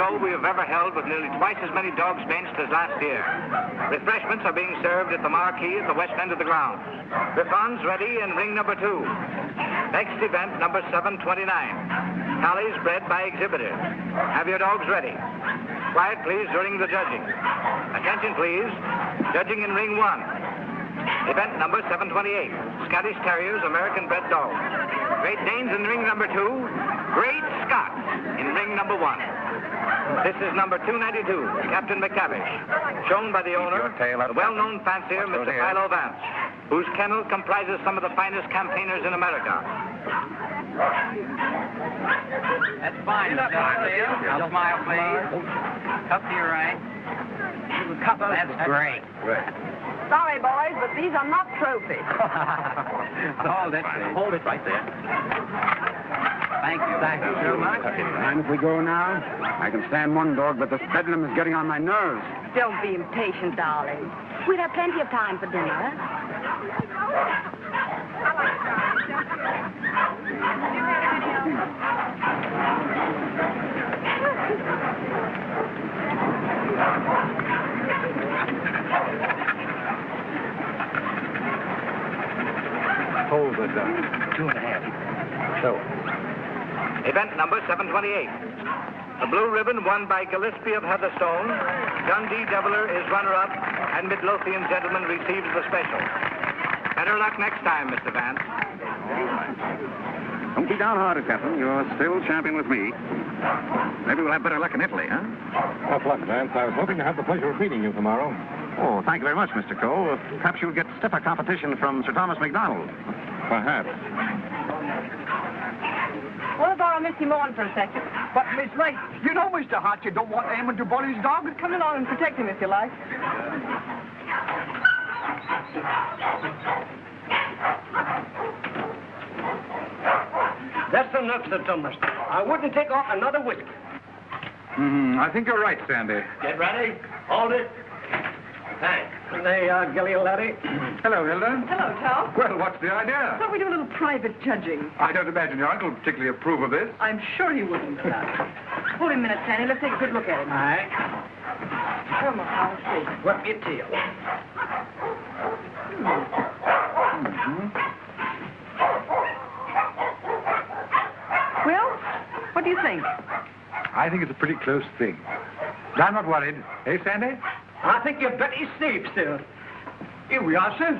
show we have ever held with nearly twice as many dogs benched as last year. Refreshments are being served at the marquee at the west end of the ground. Griffons ready in ring number 2. Next event, number 729. Tallies bred by exhibitors. Have your dogs ready. Quiet, please, during the judging. Attention, please. Judging in ring 1. Event number 728. Scottish Terriers, American bred dogs. Great Danes in ring number 2. Great Scots in ring number 1. This is number 292, Captain McTavish, shown by the owner, the well-known fancier, Mr. Philo Vance, whose kennel comprises some of the finest campaigners in America. That's fine, Mr. I'll smile, please. Cup to your right. That's great. Sorry, boys, but these are not trophies. Hold it. Hold it right there. Thank you. Thank you so much. Mind if we go now? I can stand one dog, but this bedlam is getting on my nerves. Don't be impatient, darling. We'll have plenty of time for dinner. Hold it, 2.5. So. Event number 728. The blue ribbon won by Gillespie of Heatherstone. Dundee Deviler is runner-up, and Midlothian gentleman receives the special. Better luck next time, Mr. Vance. All right. Don't be downhearted, Captain. You're still champion with me. Maybe we'll have better luck in Italy, huh? Tough luck, Vance. I was hoping to have the pleasure of meeting you tomorrow. Oh, thank you very much, Mr. Cole. Perhaps you'll get stiffer competition from Sir Thomas MacDonald. Perhaps. Want to borrow Missy Morn for a second? But, Miss Lake, you know Mr. Hart, you don't want Eamon to bully his dog. Come along and protect him if you like. That's enough, Sir Thomas. I wouldn't take off another whiskey. I think you're right, Sandy. Get ready. Hold it. Thanks. There you are, Gilly, laddie. Hello, Hilda. Hello, Tom. Well, what's the idea? Thought we'd do a little private judging. I don't imagine your uncle particularly approve of this. I'm sure he wouldn't. Hold him a minute, Sandy. Let's take a good look at him. All right. Come on, I'll see. Whip your tail. Well, what do you think? I think it's a pretty close thing. But I'm not worried. Eh, Sandy? I think you bet he's safe, sir. Here we are, sir.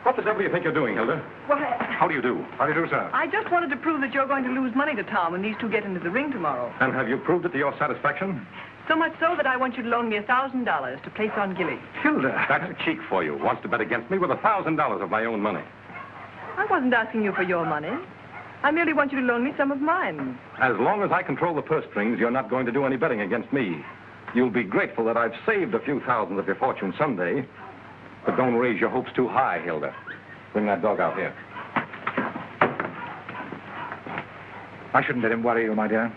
What the devil do you think you're doing, Hilda? Well, How do you do? How do you do, sir? I just wanted to prove that you're going to lose money to Tom when these two get into the ring tomorrow. And have you proved it to your satisfaction? So much so that I want you to loan me $1,000 to place on Gilly. Hilda. That's a cheek for you. Wants to bet against me with $1,000 of my own money. I wasn't asking you for your money. I merely want you to loan me some of mine. As long as I control the purse strings, you're not going to do any betting against me. You'll be grateful that I've saved a few thousands of your fortune someday. But don't raise your hopes too high, Hilda. Bring that dog out here. I shouldn't let him worry you, my dear.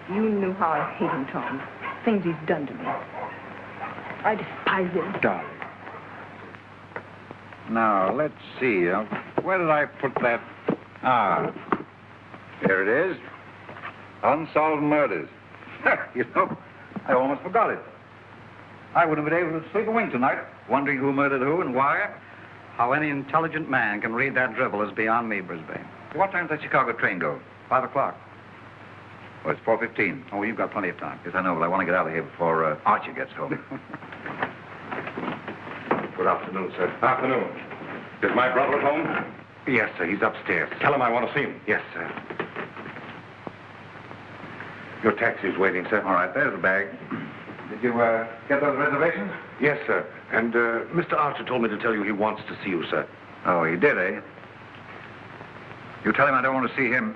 You knew how I hate him, Tom. Things he's done to me. I despise him. Darling. Now, let's see. Where did I put that? Ah, here it is. Unsolved murders. You know, I almost forgot it. I wouldn't have been able to sleep a wink tonight, wondering who murdered who and why. How any intelligent man can read that dribble is beyond me, Brisbane. What time does that Chicago train go? 5 o'clock. Well, it's 4:15. Oh, you've got plenty of time. Yes, I know, but I want to get out of here before Archie gets home. Good afternoon, sir. Afternoon. Is my brother at home? Yes, sir. He's upstairs. Tell him I want to see him. Yes, sir. Your taxi's waiting, sir. All right, there's the bag. Did you get those reservations? Yes, sir. And Mr. Archer told me to tell you he wants to see you, sir. Oh, he did, eh? You tell him I don't want to see him.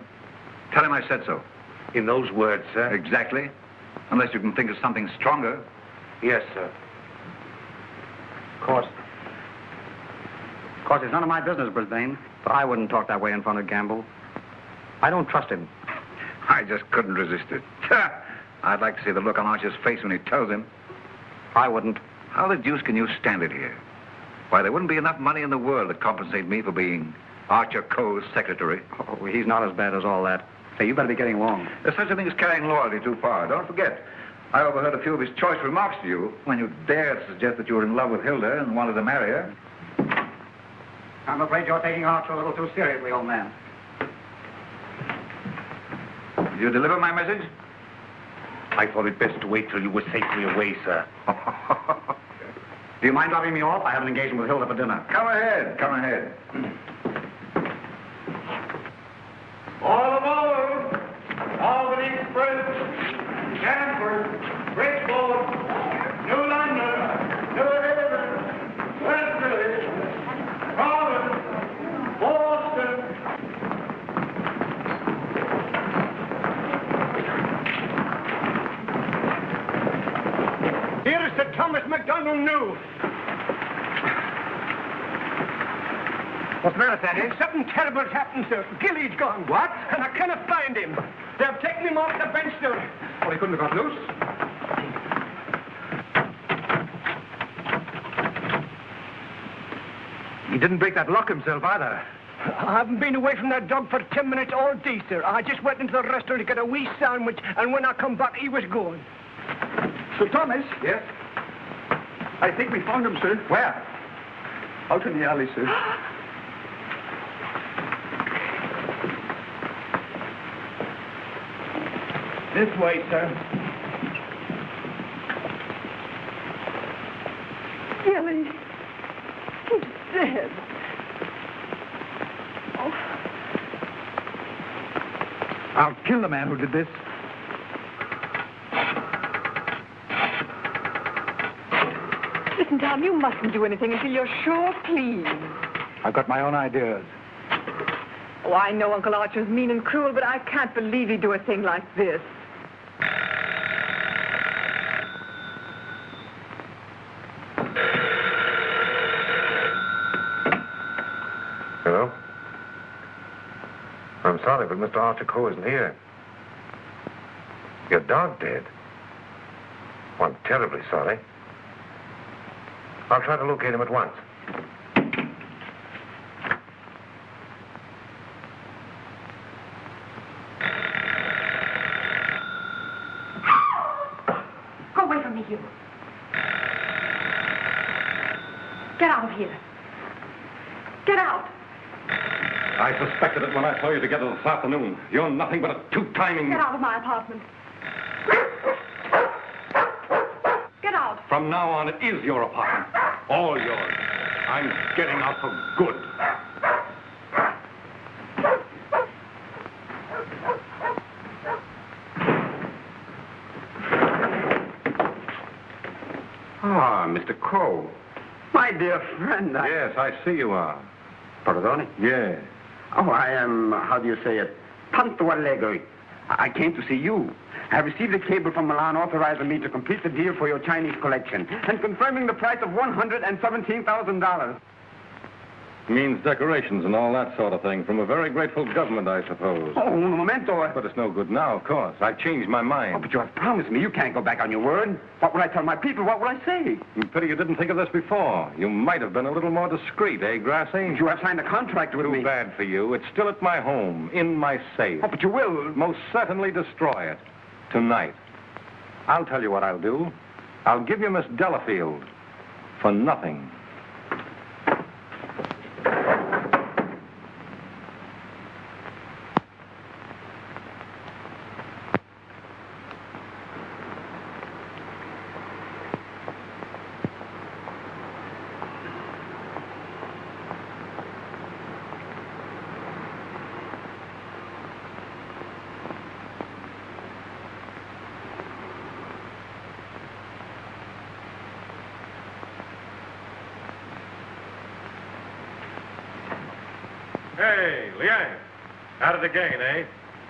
Tell him I said so. In those words, sir? Exactly. Unless you can think of something stronger. Yes, sir. Of course, it's none of my business, Brisbane. But I wouldn't talk that way in front of Gamble. I don't trust him. I just couldn't resist it. I'd like to see the look on Archer's face when he tells him. I wouldn't. How the deuce can you stand it here? Why, there wouldn't be enough money in the world to compensate me for being Archer Coe's secretary. Oh, he's not as bad as all that. Say, you better be getting along. There's such a thing as carrying loyalty too far. Don't forget, I overheard a few of his choice remarks to you when you dared suggest that you were in love with Hilda and wanted to marry her. I'm afraid you're taking Archer a little too seriously, old man. Did you deliver my message? I thought it best to wait till you were safely away, sir. Do you mind dropping me off? I have an engagement with Hilda for dinner. Come ahead, come ahead. All aboard! Albany Express, Stanford, Bridgeport, New London, New Haven, West Village, Providence, Boston. Here is Sir Thomas MacDonald New. What's the matter, Sandy? Something terrible's happened, sir. Gilly's gone. What? And I cannot find him. They've taken him off the bench, sir. Well, he couldn't have got loose. He didn't break that lock himself either. I haven't been away from that dog for 10 minutes all day, sir. I just went into the restaurant to get a wee sandwich, and when I come back, he was gone. Sir Thomas? Yes? I think we found him, sir. Where? Out in the alley, sir. This way, sir. Gilly. He's dead. Oh. I'll kill the man who did this. Listen, Tom, you mustn't do anything until you're sure, please. I've got my own ideas. Oh, I know Uncle Archer's mean and cruel, but I can't believe he'd do a thing like this. Hello? I'm sorry, but Mr. Archer Coe isn't here. Your dog dead? Well, I'm terribly sorry. I'll try to locate him at once. Go away from me, you. Get out of here. Get out. I suspected it when I saw you together this afternoon. You're nothing but a two-timing... Get out of my apartment. Get out. From now on, it is your apartment. All yours. I'm getting out for good. Ah, Mr. Coe. My dear friend, Yes, I see you are. Pardon? Yeah. Oh, I am, how do you say it, tanto allegro. I came to see you. I have received a cable from Milan authorizing me to complete the deal for your Chinese collection and confirming the price of $117,000. Means decorations and all that sort of thing from a very grateful government, I suppose. Oh, un momento. But it's no good now, of course. I changed my Oh, mind. but you have promised me. You can't go back on your word. What would I tell my people? What would I say? Pity you didn't think of this before. You might have been a little more discreet, eh, Grassy? You have signed a contract with me. Too bad for you. It's still at my home, in my safe. Oh, but you will. Most certainly destroy it. Tonight. I'll tell you what I'll do. I'll give you Miss Delafield for nothing. Hey, Liang. Out it again, eh?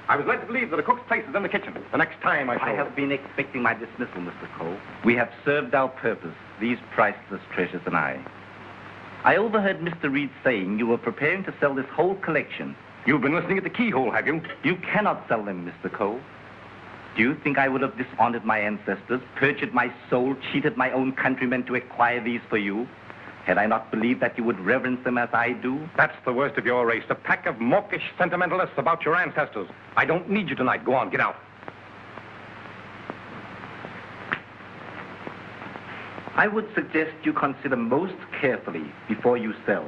I was led to believe that a cook's place is in the kitchen. The next time I I shall... have been expecting my dismissal, Mr. Cole. We have served our purpose, these priceless treasures and I. I overheard Mr. Reed saying you were preparing to sell this whole collection. You've been listening at the keyhole, have you? You cannot sell them, Mr. Cole. Do you think I would have dishonored my ancestors, perjured my soul, cheated my own countrymen to acquire these for you? Had I not believed that you would reverence them as I do? That's the worst of your race, a pack of mawkish sentimentalists about your ancestors. I don't need you tonight. Go on, get out. I would suggest you consider most carefully before you sell.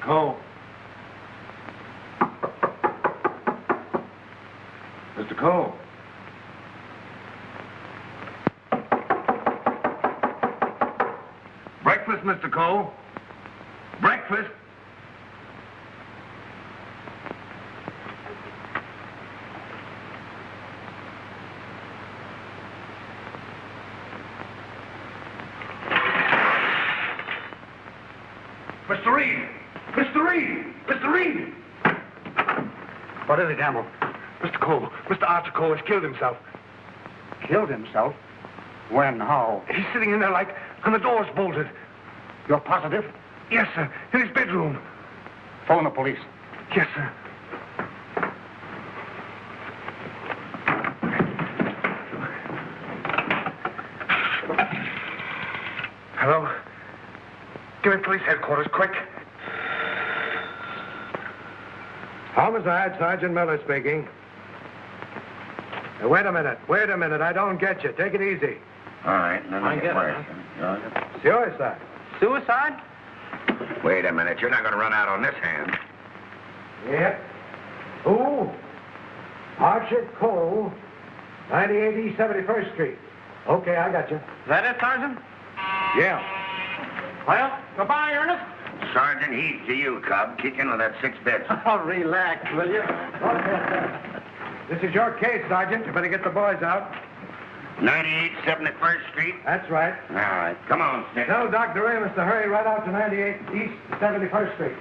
Cole. Mr. Cole. Breakfast, Mr. Cole. Breakfast. Mr. Reed! Mr. Reed! Mr. Reed! What is it, Gamble? Mr. Cole, Mr. Archer Cole has killed himself. Killed himself? When? How? He's sitting in there like, and the door's bolted. You're positive? Yes, sir, in his bedroom. Phone the police. Yes, sir. Hello? Give me police headquarters, quick. Homicide, Sergeant Miller speaking. Wait a minute. I don't get you. Take it easy. All right, let me get worse. Suicide. Suicide? Wait a minute. You're not going to run out on this hand. Yep. Who? Archer Cole, 98 East 71st Street. Okay, I got you. Is that it, Sergeant? Yeah. Well, goodbye, Ernest. Sergeant, he's to you, Cub. Kick in with that 6 bits. Oh, relax, will you? This is your case, Sergeant. You better get the boys out. 98 71st Street? That's right. All right. Come on, Snip. Tell Dr. Amos to hurry right out to 98 East 71st Street.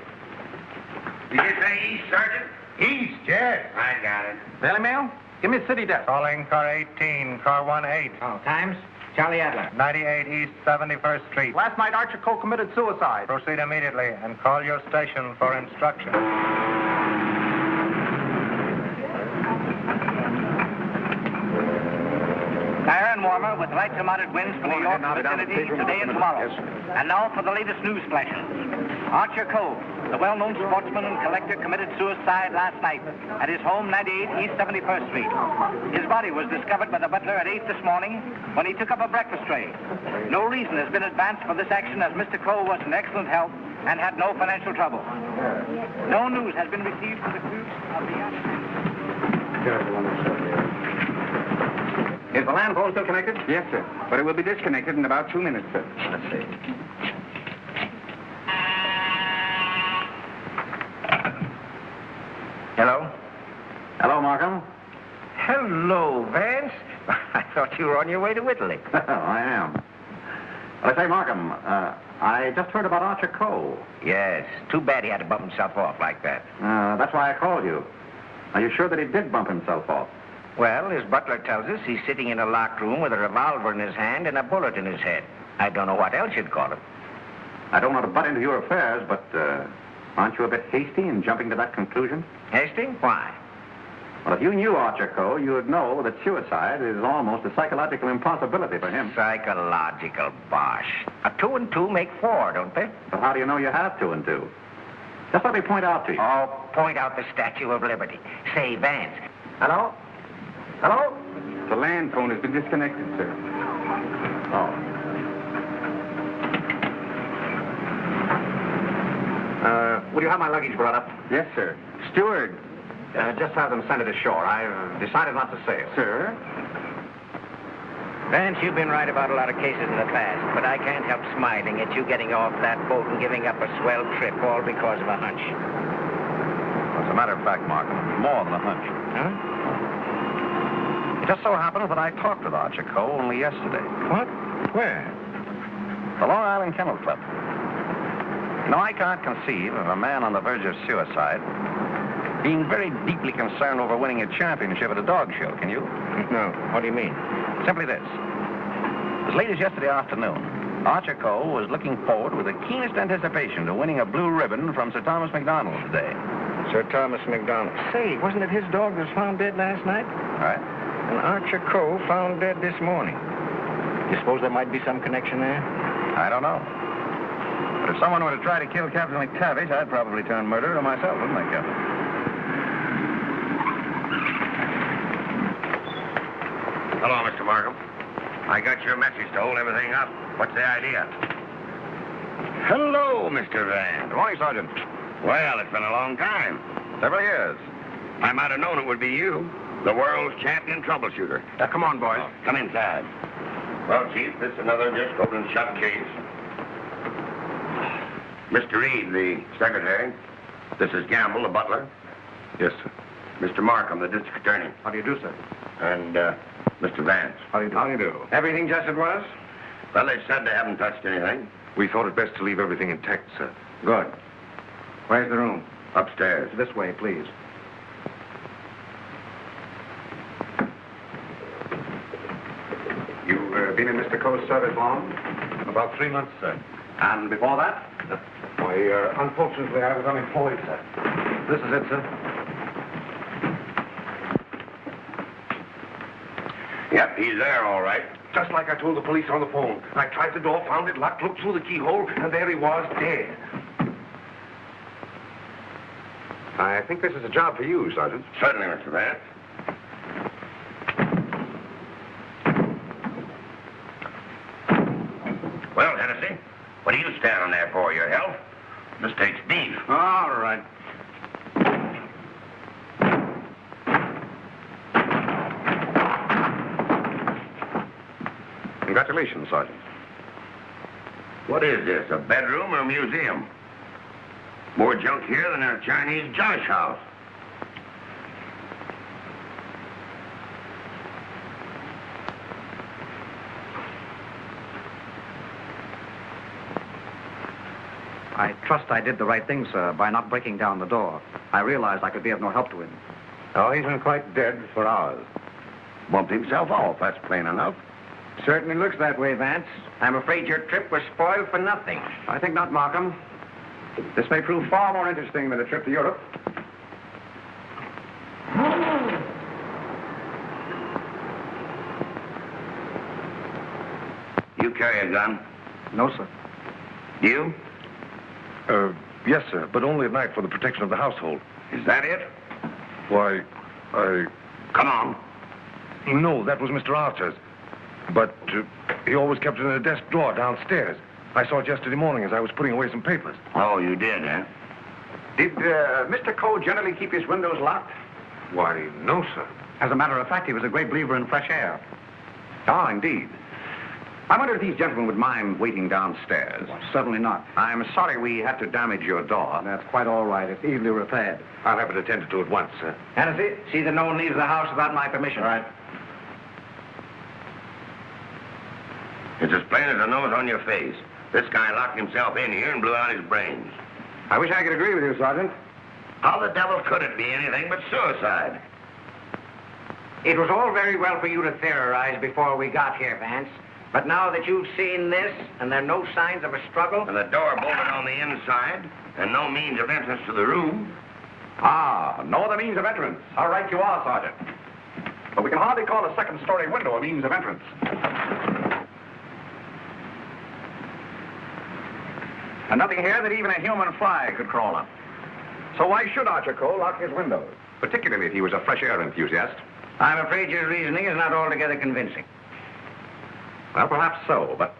Did you say east, Sergeant? East, yes. I got it. Daily Mail? Give me city desk. Calling car 18, car 18. Oh, times? Charlie Adler. 98 East 71st Street. Last night, Archer Cole committed suicide. Proceed immediately and call your station for instruction. Iron warmer with light to moderate winds for New York vicinity today and tomorrow. And now for the latest news flashes. Archer Cole, the well-known sportsman and collector, committed suicide last night at his home, 98 East 71st Street. His body was discovered by the butler at 8 this morning when he took up a breakfast tray. No reason has been advanced for this action as Mr. Cole was in excellent health and had no financial trouble. No news has been received for the crew of the... Is the land phone still connected? Yes, sir. But it will be disconnected in about 2 minutes, sir. Let's see. Hello? Hello, Markham. Hello, Vance. I thought you were on your way to Italy. I am. Well, I say, Markham, I just heard about Archer Cole. Yes. Too bad he had to bump himself off like that. That's why I called you. Are you sure that he did bump himself off? Well, his butler tells us he's sitting in a locked room with a revolver in his hand and a bullet in his head. I don't know what else you'd call him. I don't want to butt into your affairs, but aren't you a bit hasty in jumping to that conclusion? Hasty? Why? Well, if you knew Archer Cole, you would know that suicide is almost a psychological impossibility for him. Psychological bosh. 2 and 2 make 4, don't they? But how do you know you have 2 and 2? Just let me point out to you. Oh, point out the Statue of Liberty. Say, Vance. Hello? Hello? The land phone has been disconnected, sir. Oh. Will you have my luggage brought up? Yes, sir. Steward, Just have them send it ashore. I've decided not to sail. Sir? Vance, you've been right about a lot of cases in the past, but I can't help smiling at you getting off that boat and giving up a swell trip all because of a hunch. As a matter of fact, Markham, more than a hunch. Huh? It just so happens that I talked with Archer Cole only yesterday. What? Where? The Long Island Kennel Club. You know, I can't conceive of a man on the verge of suicide being very deeply concerned over winning a championship at a dog show, can you? No. What do you mean? Simply this. As late as yesterday afternoon, Archer Cole was looking forward with the keenest anticipation to winning a blue ribbon from Sir Thomas MacDonald today. Sir Thomas MacDonald. Say, wasn't it his dog that was found dead last night? Right? And Archer Cole found dead this morning. You suppose there might be some connection there? I don't know. But if someone were to try to kill Captain McTavish, I'd probably turn murderer myself, wouldn't I, Captain? Hello, Mr. Markham. I got your message to hold everything up. What's the idea? Hello, Mr. Vance. Good morning, Sergeant. Well, it's been a long time. Several years. I might have known it would be you, the world's champion troubleshooter. Come on, boys. Oh, come inside. Well, Chief, this is another just open and shut case. Mr. Reed, the secretary. This is Gamble, the butler. Yes, sir. Mr. Markham, the district attorney. How do you do, sir? And, Mr. Vance. How do you do? How do you do? Everything just as it was? Well, they said they haven't touched anything. We thought it best to leave everything intact, sir. Good. Where's the room? Upstairs. This way, please. You've been in Mr. Coe's service long? About 3 months, sir. And before that? Why, unfortunately, I was unemployed, sir. This is it, sir. Yep, he's there, all right. Just like I told the police on the phone. I tried the door, found it locked, looked through the keyhole, and there he was, dead. I think this is a job for you, Sergeant. Certainly, Mr. Vance. Well, Hennessy, what are you standing there for? Your health? This takes beef. All right. Congratulations, Sergeant. What is this, a bedroom or a museum? More junk here than in a Chinese josh house. I trust I did the right thing, sir, by not breaking down the door. I realized I could be of no help to him. Oh, he's been quite dead for hours. Bumped himself off, that's plain enough. Certainly looks that way, Vance. I'm afraid your trip was spoiled for nothing. I think not, Markham. This may prove far more interesting than a trip to Europe. You carry a gun? No, sir. You? Yes, sir, but only at night for the protection of the household. Is that it? Why, Come on. No, that was Mr. Archer's. But he always kept it in a desk drawer downstairs. I saw it yesterday morning as I was putting away some papers. Oh, you did, eh? Did Mr. Coe generally keep his windows locked? Why, no, sir. As a matter of fact, he was a great believer in fresh air. Ah, indeed. I wonder if these gentlemen would mind waiting downstairs. Well, certainly not. I'm sorry we had to damage your door. That's quite all right. It's easily repaired. I'll have it attended to at once, sir. Hennessy, see that no one leaves the house without my permission. All right. It's as plain as the nose on your face. This guy locked himself in here and blew out his brains. I wish I could agree with you, Sergeant. How the devil could it be anything but suicide? It was all very well for you to theorize before we got here, Vance. But now that you've seen this, and there are no signs of a struggle... And the door bolted on the inside, and no means of entrance to the room. Ah, no other means of entrance. How right you are, Sergeant. But we can hardly call a second-story window a means of entrance. And nothing here that even a human fly could crawl on. So why should Archer Cole lock his windows? Particularly if he was a fresh air enthusiast. I'm afraid your reasoning is not altogether convincing. Well, perhaps so, but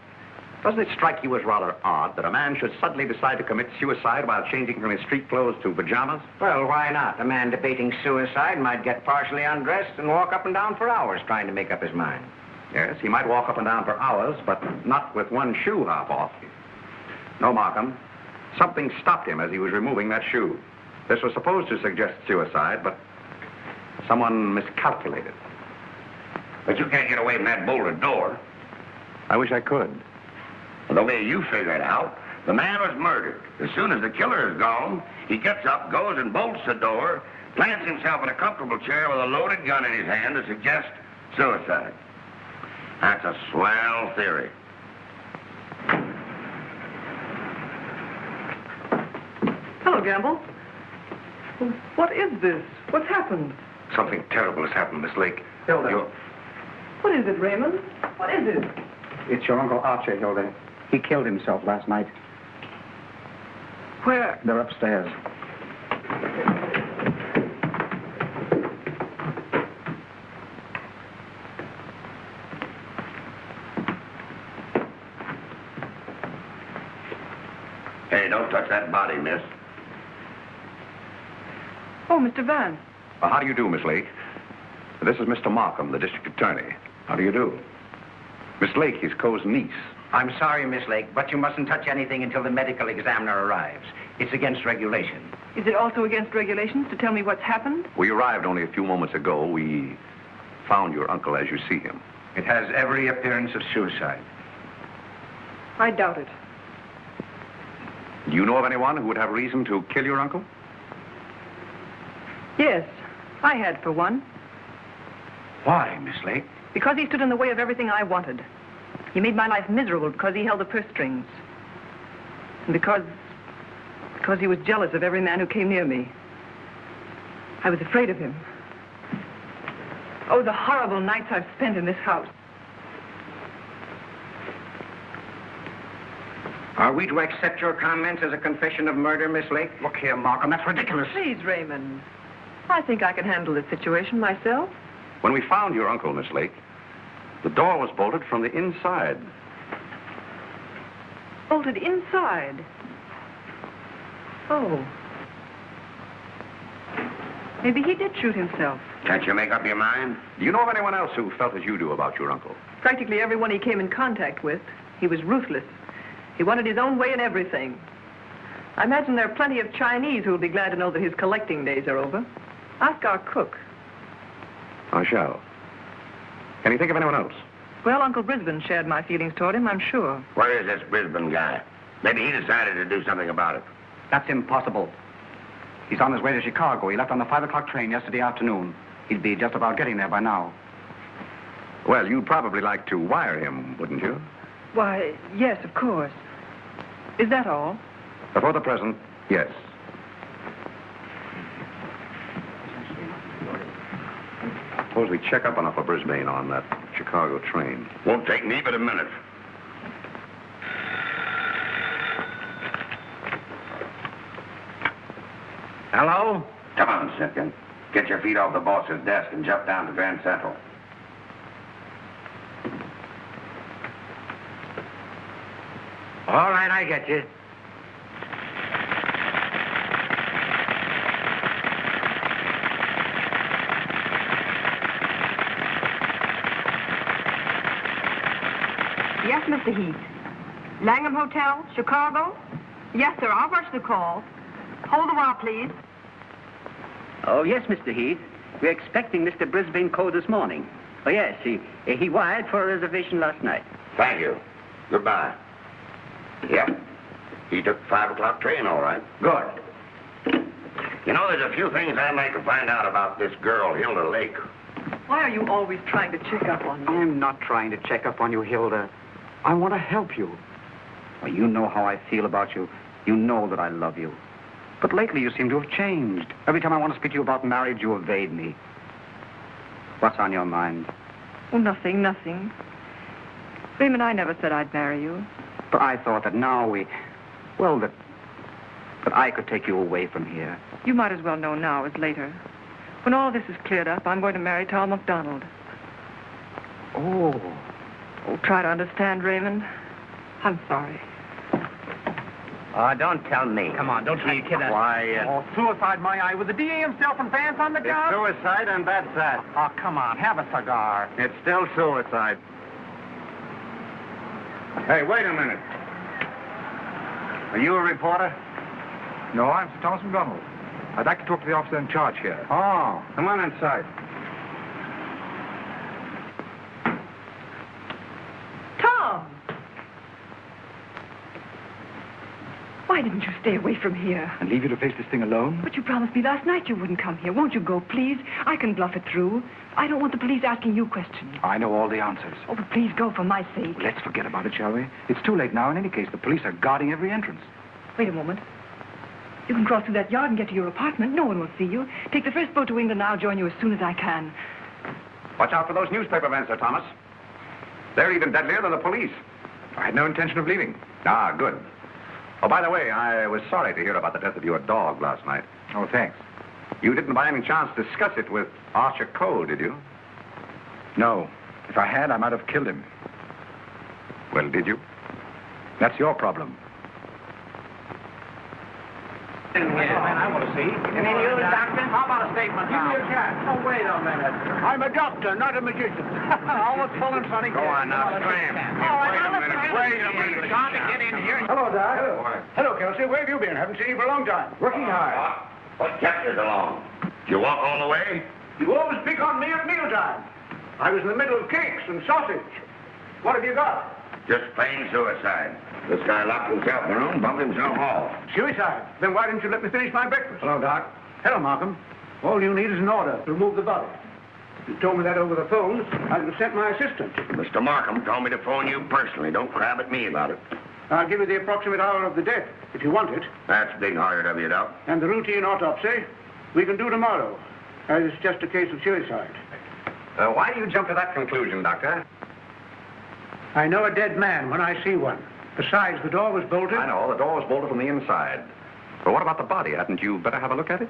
Doesn't it strike you as rather odd that a man should suddenly decide to commit suicide while changing from his street clothes to pajamas? Well, why not? A man debating suicide might get partially undressed and walk up and down for hours trying to make up his mind. Yes, he might walk up and down for hours, but not with one shoe half off. No, Markham. Something stopped him as he was removing that shoe. This was supposed to suggest suicide, but someone miscalculated. But you can't get away from that bolted door. I wish I could. The way you figure it out, the man was murdered. As soon as the killer is gone, he gets up, goes and bolts the door, plants himself in a comfortable chair with a loaded gun in his hand to suggest suicide. That's a swell theory. Hello, Gamble. What is this? What's happened? Something terrible has happened, Miss Lake. Hilda. What is it, Raymond? What is it? It's your Uncle Archie, Hilda. He killed himself last night. Where? They're upstairs. Hey, don't touch that body, miss. Oh, Mr. Vance. How do you do, Miss Lake? This is Mr. Markham, the district attorney. How do you do? Miss Lake, his Coe's niece. I'm sorry, Miss Lake, but you mustn't touch anything until the medical examiner arrives. It's against regulation. Is it also against regulations to tell me what's happened? We arrived only a few moments ago. We found your uncle as you see him. It has every appearance of suicide. I doubt it. Do you know of anyone who would have reason to kill your uncle? Yes, I had for one. Why, Miss Lake? Because he stood in the way of everything I wanted. He made my life miserable because he held the purse strings. And because he was jealous of every man who came near me. I was afraid of him. Oh, the horrible nights I've spent in this house. Are we to accept your comments as a confession of murder, Miss Lake? Look here, Markham, that's ridiculous. Please, Raymond. I think I can handle this situation myself. When we found your uncle, Miss Lake, the door was bolted from the inside. Bolted inside? Oh. Maybe he did shoot himself. Can't you make up your mind? Do you know of anyone else who felt as you do about your uncle? Practically everyone he came in contact with. He was ruthless. He wanted his own way in everything. I imagine there are plenty of Chinese who will be glad to know that his collecting days are over. Ask our cook. I shall. Can you think of anyone else? Well, Uncle Brisbane shared my feelings toward him, I'm sure. Where is this Brisbane guy? Maybe he decided to do something about it. That's impossible. He's on his way to Chicago. He left on the 5 o'clock train yesterday afternoon. He'd be just about getting there by now. Well, you'd probably like to wire him, wouldn't you? Why, yes, of course. Is that all? For the present, yes. Suppose we check up on Upper Brisbane on that Chicago train. Won't take me but a minute. Hello? Come on, Simpkin. Get your feet off the boss's desk and jump down to Grand Central. All right, I get you. Yes, Mr. Heath. Langham Hotel, Chicago? Yes, sir. I'll rush the call. Hold a while, please. Oh, yes, Mr. Heath. We're expecting Mr. Brisbane Coe this morning. Oh, yes, he wired for a reservation last night. Thank you. Goodbye. Yeah. He took the 5 o'clock train, all right. Good. You know, there's a few things I'd like to find out about this girl, Hilda Lake. Why are you always trying to check up on me? I'm not trying to check up on you, Hilda. I want to help you. Well, you know how I feel about you. You know that I love you. But lately you seem to have changed. Every time I want to speak to you about marriage, you evade me. What's on your mind? Oh, nothing, nothing. Raymond, I never said I'd marry you. But I thought that now that I could take you away from here. You might as well know now as later. When all this is cleared up, I'm going to marry Tom McDonald. Oh. Oh, try to understand, Raymond. I'm sorry. Oh, don't tell me. Come on, don't try to kid us. Quiet. Oh, suicide, my eye. With the DA himself and Vance on the job? Suicide, and that's that. Oh, come on. Have a cigar. It's still suicide. Hey, wait a minute. Are you a reporter? No, I'm Sir Thomas McDonald. I'd like to talk to the officer in charge here. Oh, come on inside. Tom! Why didn't you stay away from here? And leave you to face this thing alone? But you promised me last night you wouldn't come here. Won't you go, please? I can bluff it through. I don't want the police asking you questions. I know all the answers. Oh, but please go for my sake. Let's forget about it, shall we? It's too late now. In any case, the police are guarding every entrance. Wait a moment. You can cross through that yard and get to your apartment. No one will see you. Take the first boat to England. I'll join you as soon as I can. Watch out for those newspaper men, Sir Thomas. They're even deadlier than the police. I had no intention of leaving. Ah, good. Oh, by the way, I was sorry to hear about the death of your dog last night. Oh, thanks. You didn't by any chance discuss it with Archer Cole, did you? No. If I had, I might have killed him. Well, did you? That's your problem. I want to see. And then you, doctor? How about a statement now? Give me a chance. Oh, wait a minute. I'm a doctor, not a magician. Almost full and funny. Go on now, scram. Wait a minute. John, to get in here. Hello, Doc. Hello, Kelsey. Where have you been? Haven't seen you for a long time. Working hard. What kept you so long? You walk all the way? You always pick on me at mealtime. I was in the middle of cakes and sausage. What have you got? Just plain suicide. This guy locked himself in the room, bumped himself off. Suicide. Then why didn't you let me finish my breakfast? Hello, Doc. Hello, Markham. All you need is an order to remove the body. If you told me that over the phone, I'd have sent my assistant. Mr. Markham told me to phone you personally. Don't crab at me about it. I'll give you the approximate hour of the death, if you want it. That's big-hearted of you, Doc. And the routine autopsy, we can do tomorrow, as it's just a case of suicide. Why do you jump to that conclusion, Doctor? I know a dead man when I see one. Besides, the door was bolted. I know, the door was bolted from the inside. But what about the body? Hadn't you better have a look at it?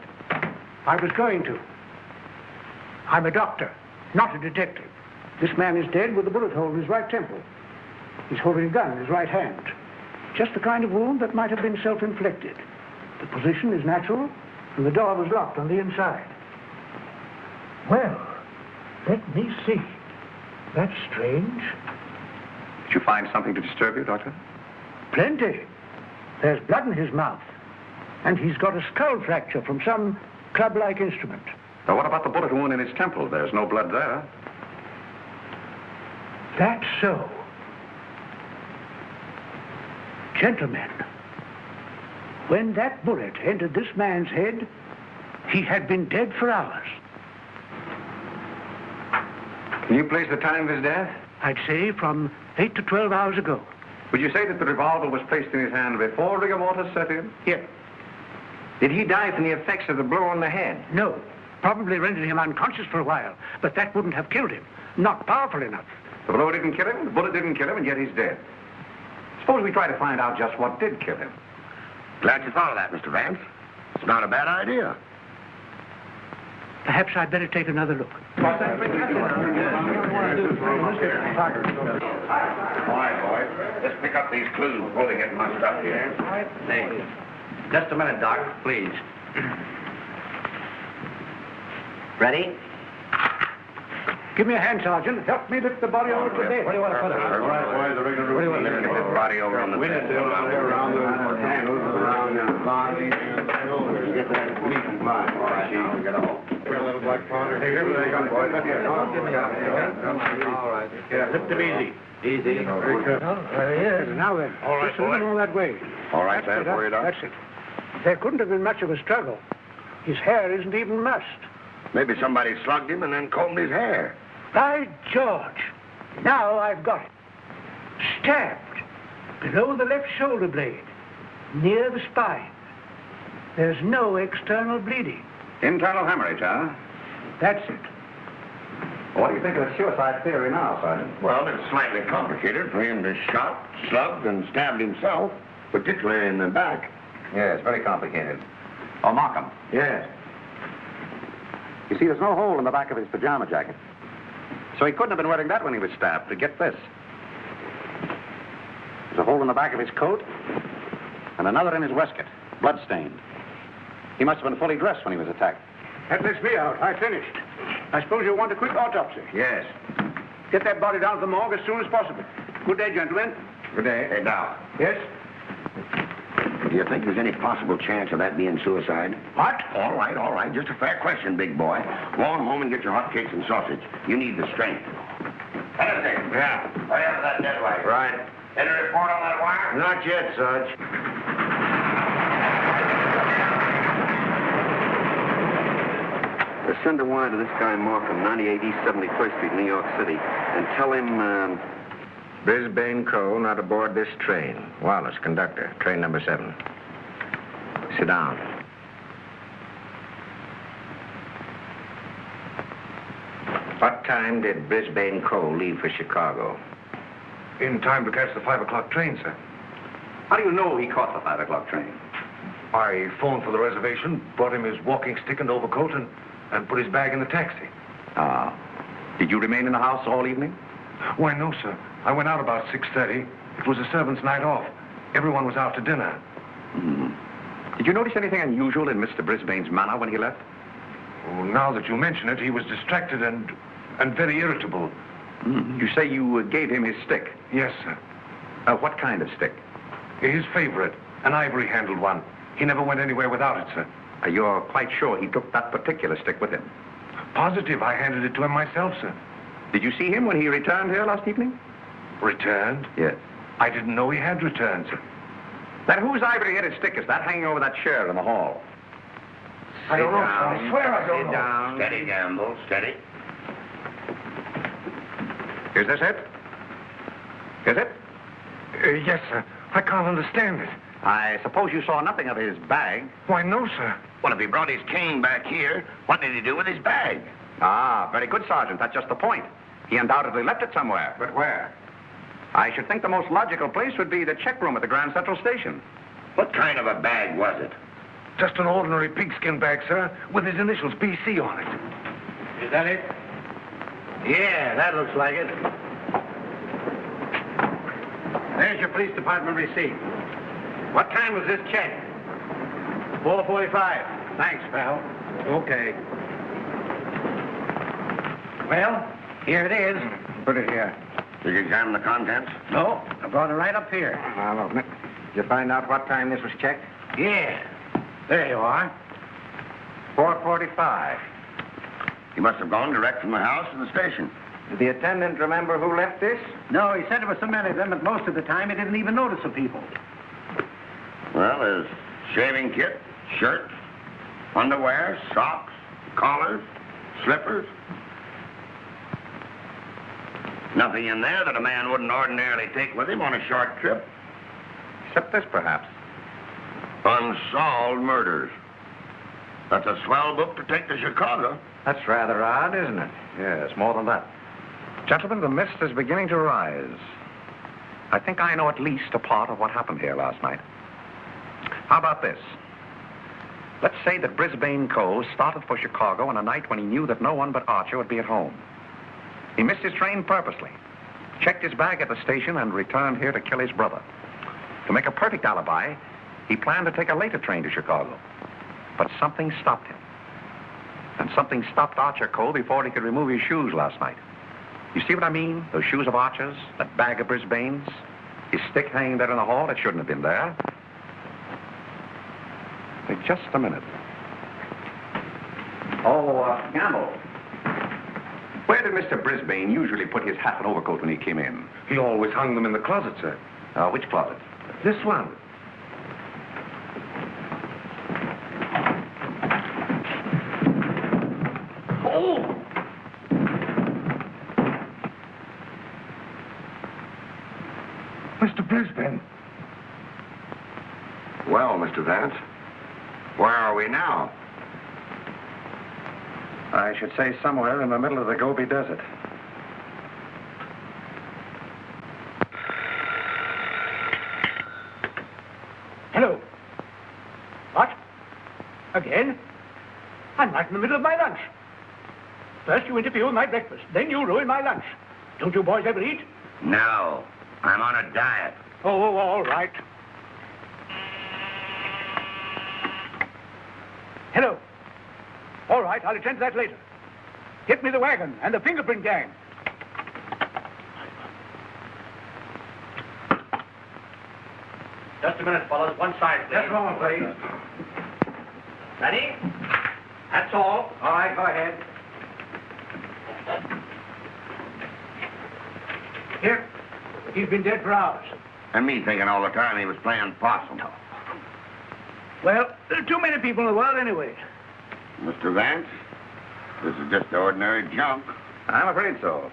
I was going to. I'm a doctor, not a detective. This man is dead with a bullet hole in his right temple. He's holding a gun in his right hand. Just the kind of wound that might have been self-inflicted. The position is natural, and the door was locked on the inside. Well, let me see. That's strange. Did you find something to disturb you, Doctor? Plenty. There's blood in his mouth. And he's got a skull fracture from some club-like instrument. Now, what about the bullet wound in his temple? There's no blood there. That's so. Gentlemen, when that bullet entered this man's head, he had been dead for hours. Can you place the time of his death? I'd say from 8 to 12 hours ago. Would you say that the revolver was placed in his hand before rigor mortis set in? Yes. Did he die from the effects of the blow on the head? No. Probably rendered him unconscious for a while, but that wouldn't have killed him. Not powerful enough. The blow didn't kill him, the bullet didn't kill him, and yet he's dead. Suppose we try to find out just what did kill him. Glad you thought of that, Mr. Vance. It's not a bad idea. Perhaps I'd better take another look. All right, boys. Let's pick up these clues before they get mussed up here. Hey, just a minute, Doc, please. Ready? Give me a hand, Sergeant. Help me lift the body over to bed. Where do you want to put it? All right, boys, the rigor mortis. Let's get this body over on the bed. Around the handles, around the body. Get that meat and fly. All right, now we get a hole. A little black powder. Hey, here they come, boys. All right. Lift them easy. Easy. Very good. Yes, now then. All right, just a little more that way. All right, That's Sam, for you, Doc. That's it. There couldn't have been much of a struggle. His hair isn't even mussed. Maybe somebody slugged him and then combed his hair. By George. Now I've got it. Stabbed below the left shoulder blade, near the spine. There's no external bleeding. Internal hemorrhage, huh? That's it. What do you think of the suicide theory now, Sergeant? Well, it's slightly complicated for him to shot, slugged, and stabbed himself, particularly in the back. Yeah, it's very complicated. Oh, Markham. Yes. You see, there's no hole in the back of his pajama jacket. So he couldn't have been wearing that when he was stabbed. But get this. There's a hole in the back of his coat, and another in his waistcoat, blood-stained. He must have been fully dressed when he was attacked. That lets me out. I finished. I suppose you'll want a quick autopsy. Yes. Get that body down to the morgue as soon as possible. Good day, gentlemen. Good day. Hey, now, Yes? do you think there's any possible chance of that being suicide? What? All right. Just a fair question, big boy. Go on home and get your hotcakes and sausage. You need the strength. Anything? Yeah. Hurry up with that dead light. Right. Any report on that wire? Not yet, Sarge. Send a wire to this guy Markham, 98 East 71st Street, New York City, and tell him, Brisbane Co. not aboard this train. Wallace, conductor, train number 7. Sit down. What time did Brisbane Co. leave for Chicago? In time to catch the 5 o'clock train, sir. How do you know he caught the 5 o'clock train? I phoned for the reservation, brought him his walking stick and overcoat, and put his bag in the taxi. Did you remain in the house all evening? Why, no, sir. I went out about 6:30. It was a servant's night off. Everyone was out to dinner. Did you notice anything unusual in Mr. Brisbane's manner when he left? Oh, now that you mention it, he was distracted and very irritable. You say you gave him his stick? Yes, sir. What kind of stick? His favorite, an ivory-handled one. He never went anywhere without it, sir. You're quite sure he took that particular stick with him? Positive. I handed it to him myself, sir. Did you see him when he returned here last evening? Returned? Yes. I didn't know he had returned, sir. Then whose ivory-headed stick is that hanging over that chair in the hall? I don't know, sir. I swear I don't know. Sit down. Steady, Gamble, steady. Is this it? Is it? Yes, sir. I can't understand it. I suppose you saw nothing of his bag. Why, no, sir. Well, if he brought his cane back here, what did he do with his bag? Very good, Sergeant. That's just the point. He undoubtedly left it somewhere. But where? I should think the most logical place would be the check room at the Grand Central Station. What kind of a bag was it? Just an ordinary pigskin bag, sir, with his initials BC on it. Is that it? Yeah, that looks like it. There's your police department receipt. What time was this check? 4:45. Thanks, pal. Okay. Well, here it is. Put it here. Did you examine the contents? No, I brought it right up here. Now, look, did you find out what time this was checked? Yeah. There you are. 4:45. He must have gone direct from the house to the station. Did the attendant remember who left this? No, he said there were so many of them that most of the time he didn't even notice the people. Well, there's shaving kit, shirt, underwear, socks, collars, slippers. Nothing in there that a man wouldn't ordinarily take with him on a short trip. Except this, perhaps. Unsolved murders. That's a swell book to take to Chicago. That's rather odd, isn't it? Yes, more than that. Gentlemen, the mist is beginning to rise. I think I know at least a part of what happened here last night. How about this? Let's say that Brisbane Co. started for Chicago on a night when he knew that no one but Archer would be at home. He missed his train purposely, checked his bag at the station, and returned here to kill his brother. To make a perfect alibi, he planned to take a later train to Chicago. But something stopped him. And something stopped Archer Co. before he could remove his shoes last night. You see what I mean? Those shoes of Archer's, that bag of Brisbane's, his stick hanging there in the hall, it shouldn't have been there. Wait just a minute. Gamble. Where did Mr. Brisbane usually put his hat and overcoat when he came in? He always hung them in the closet, sir. Which closet? This one. Oh! Mr. Brisbane. Well, Mr. Vance, where are we now? I should say somewhere in the middle of the Gobi Desert. Hello. What? Again? I'm right in the middle of my lunch. First you interfere with my breakfast, then you ruin my lunch. Don't you boys ever eat? No. I'm on a diet. Oh, all right. Hello. All right, I'll attend to that later. Get me the wagon and the fingerprint gang. Just a minute, fellas. One side, please. Just a moment, please. Ready? That's all. All right, go ahead. Here. He's been dead for hours. And me thinking all the time he was playing possum. Well, there are too many people in the world anyway. Mr. Vance, this is just ordinary junk. I'm afraid so.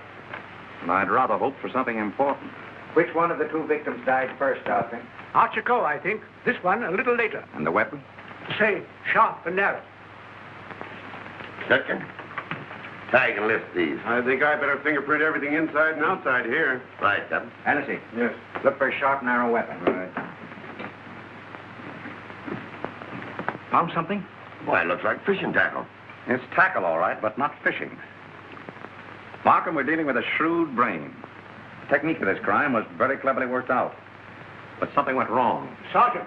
And I'd rather hope for something important. Which one of the two victims died first, Arthur? Archer Coe, I think. This one a little later. And the weapon? Same, sharp and narrow. Second, tag and lift these. I think I better fingerprint everything inside and outside here. Right, Captain. Hennessy. Yes. Look for a sharp, narrow weapon. Right. Found something? Why, it looks like fishing tackle. It's tackle, all right, but not fishing. Markham, we're dealing with a shrewd brain. The technique of this crime was very cleverly worked out. But something went wrong. Sergeant,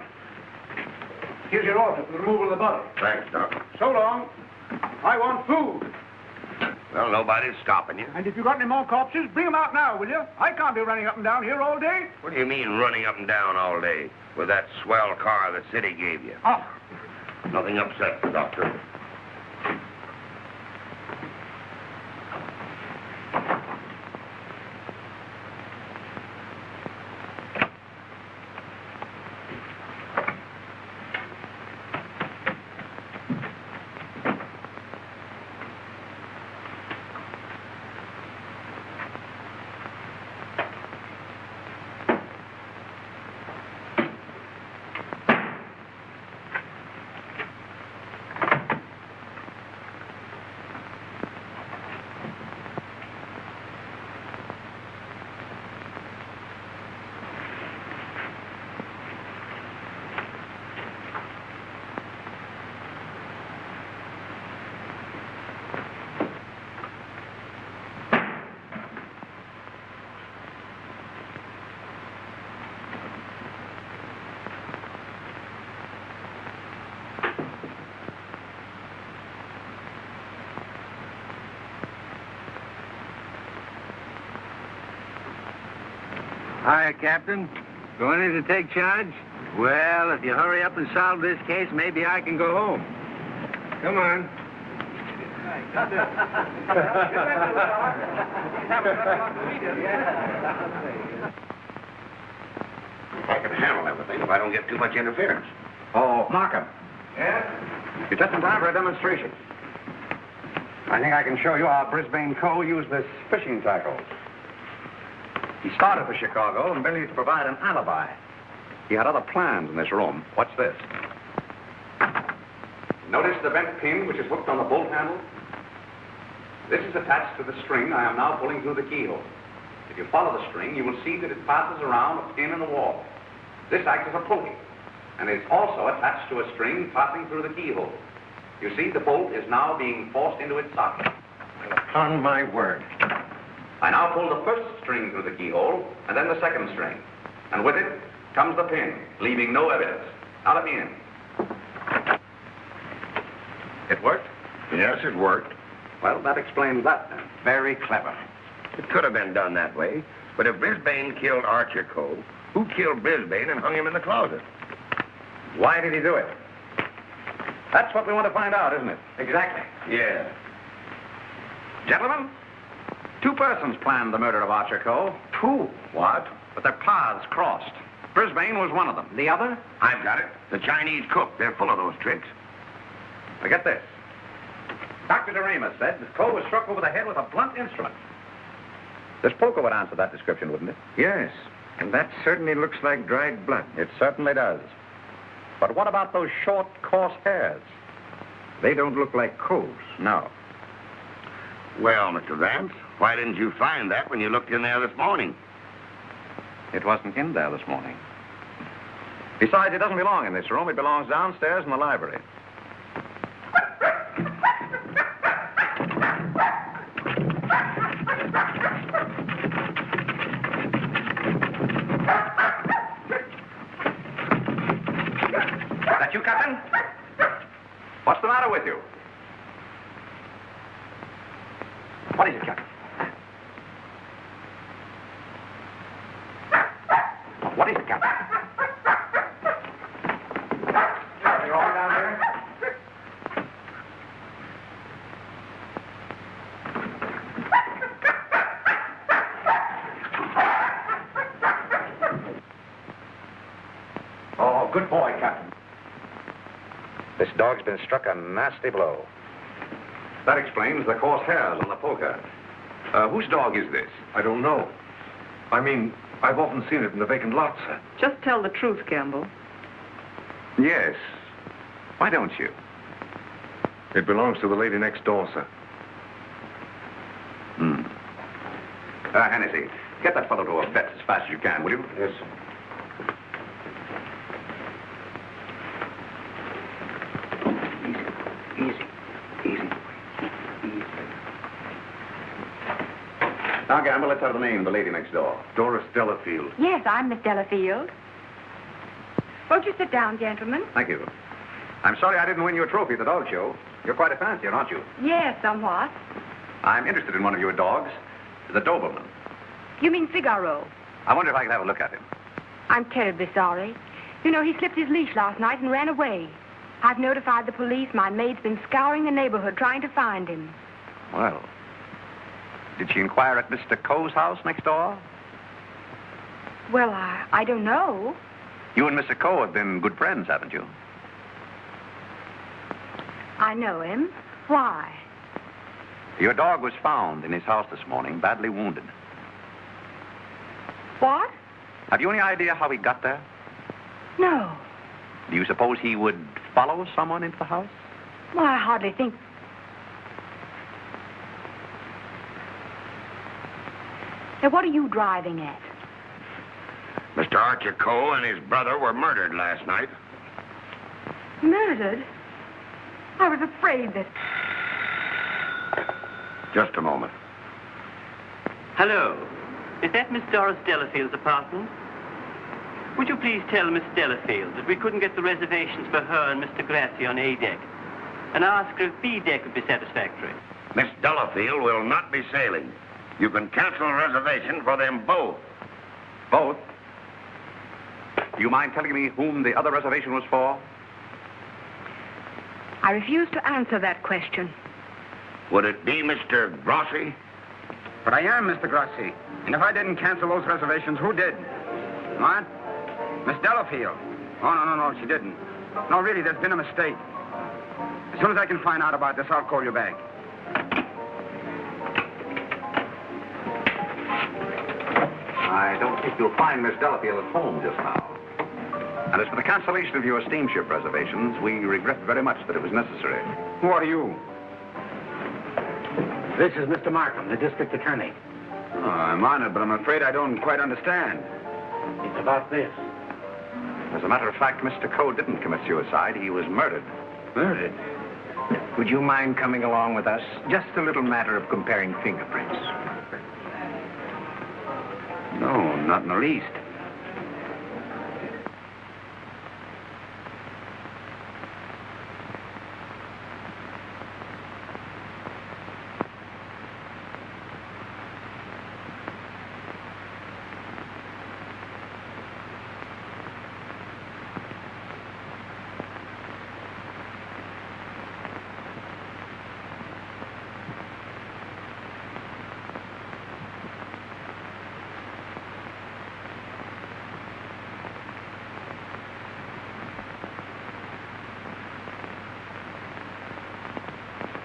here's your order for the removal of the body. Thanks, Doc. So long. I want food. Well, nobody's stopping you. And if you got any more corpses, bring them out now, will you? I can't be running up and down here all day. What do you mean running up and down all day with that swell car the city gave you? Oh. Nothing upset the doctor. Hi, Captain. Going in to take charge? Well, if you hurry up and solve this case, maybe I can go home. Come on. I can handle everything if I don't get too much interference. Oh, Markham. Yeah? You're just in time for a demonstration. I think I can show you how Brisbane Coe used this fishing tackle. He started for Chicago and merely to provide an alibi. He had other plans in this room. Watch this. Notice the bent pin which is hooked on the bolt handle? This is attached to the string I am now pulling through the keyhole. If you follow the string, you will see that it passes around a pin in the wall. This acts as a pulley, and is also attached to a string passing through the keyhole. You see, the bolt is now being forced into its socket. Upon my word. I now pull the first string through the keyhole, and then the second string. And with it comes the pin, leaving no evidence. Now let me in. It worked? Yes, it worked. Well, that explains that then. Very clever. It could have been done that way. But if Brisbane killed Archer Coe, who killed Brisbane and hung him in the closet? Why did he do it? That's what we want to find out, isn't it? Exactly. Yeah. Gentlemen, two persons planned the murder of Archer Coe. Two? What? But their paths crossed. Brisbane was one of them. The other? I've got it. The Chinese cook. They're full of those tricks. Now get this. Dr. DeRamus said that Coe was struck over the head with a blunt instrument. This poker would answer that description, wouldn't it? Yes. And that certainly looks like dried blood. It certainly does. But what about those short, coarse hairs? They don't look like Coe's. No. Well, Mr. Vance, why didn't you find that when you looked in there this morning? It wasn't in there this morning. Besides, it doesn't belong in this room. It belongs downstairs in the library. That you, Captain? What's the matter with you? What is it, Captain? What is it, Captain? Are you all down here? Oh, good boy, Captain. This dog's been struck a nasty blow. That explains the coarse hairs on the poker. Whose dog is this? I don't know. I mean, I've often seen it in the vacant lot, sir. Just tell the truth, Campbell. Yes. Why don't you? It belongs to the lady next door, sir. Hennessy, get that fellow to a vet as fast as you can, will you? Yes, sir. Now, Gamble, let's have the name of the lady next door. Doris Delafield. Yes, I'm Miss Delafield. Won't you sit down, gentlemen? Thank you. I'm sorry I didn't win you a trophy at the dog show. You're quite a fancier, aren't you? Yes, somewhat. I'm interested in one of your dogs. The Doberman. You mean Figaro? I wonder if I could have a look at him. I'm terribly sorry. You know, he slipped his leash last night and ran away. I've notified the police. My maid's been scouring the neighborhood trying to find him. Well, did she inquire at Mr. Coe's house next door? Well, I don't know. You and Mr. Coe have been good friends, haven't you? I know him. Why? Your dog was found in his house this morning, badly wounded. What? Have you any idea how he got there? No. Do you suppose he would follow someone into the house? Well, I hardly think... Now, what are you driving at? Mr. Archer Coe and his brother were murdered last night. Murdered? I was afraid that... Just a moment. Hello. Is that Miss Doris Delafield's apartment? Would you please tell Miss Delafield that we couldn't get the reservations for her and Mr. Grassi on A deck, and ask her if B deck would be satisfactory? Miss Delafield will not be sailing. You can cancel a reservation for them both. Both? Do you mind telling me whom the other reservation was for? I refuse to answer that question. Would it be Mr. Grossi? But I am Mr. Grossi. And if I didn't cancel those reservations, who did? What? Miss Delafield. Oh, no, she didn't. No, really, there's been a mistake. As soon as I can find out about this, I'll call you back. I don't think you'll find Miss Delafield at home just now. And as for the cancellation of your steamship reservations, we regret very much that it was necessary. Who are you? This is Mr. Markham, the district attorney. Oh, I'm honored, but I'm afraid I don't quite understand. It's about this. As a matter of fact, Mr. Coe didn't commit suicide. He was murdered. Murdered? Would you mind coming along with us? Just a little matter of comparing fingerprints. No, not in the least.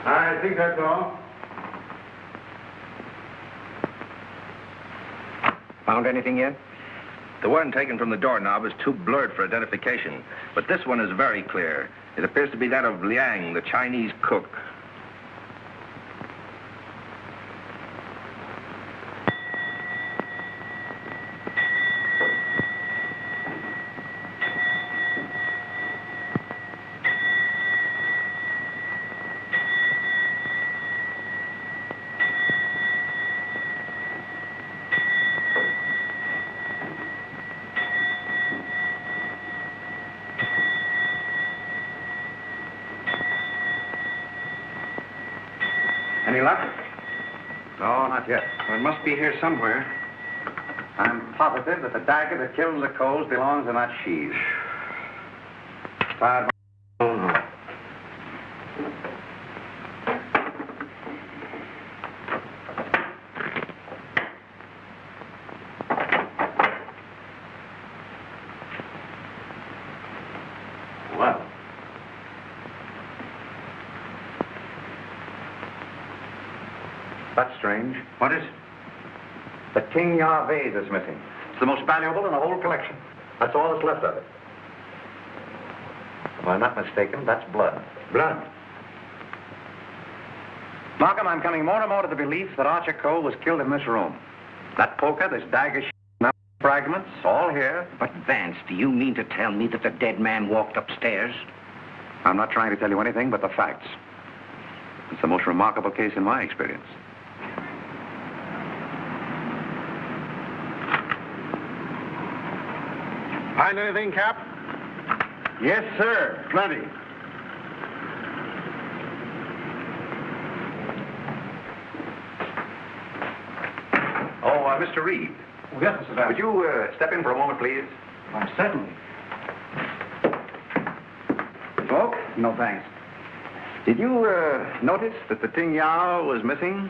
I think that's all. Found anything yet? The one taken from the doorknob is too blurred for identification, but this one is very clear. It appears to be that of Liang, the Chinese cook. Any luck? No, not yet. Well, it must be here somewhere. I'm positive that the dagger that killed the Coles belongs in that sheath. Tired. Well. That's strange. What is? The King Yar vase is missing. It's the most valuable in the whole collection. That's all that's left of it. If I'm not mistaken, that's blood. Blood? Markham, I'm coming more and more to the belief that Archer Cole was killed in this room. That poker, this dagger, fragments, all here. But, Vance, do you mean to tell me that the dead man walked upstairs? I'm not trying to tell you anything but the facts. It's the most remarkable case in my experience. Find anything, Cap? Yes, sir. Plenty. Oh, Mr. Reed. Oh, yes, Mr. Vance. Would you step in for a moment, please? Why, certainly. Smoke? No, thanks. Did you notice that the Ting Yao was missing?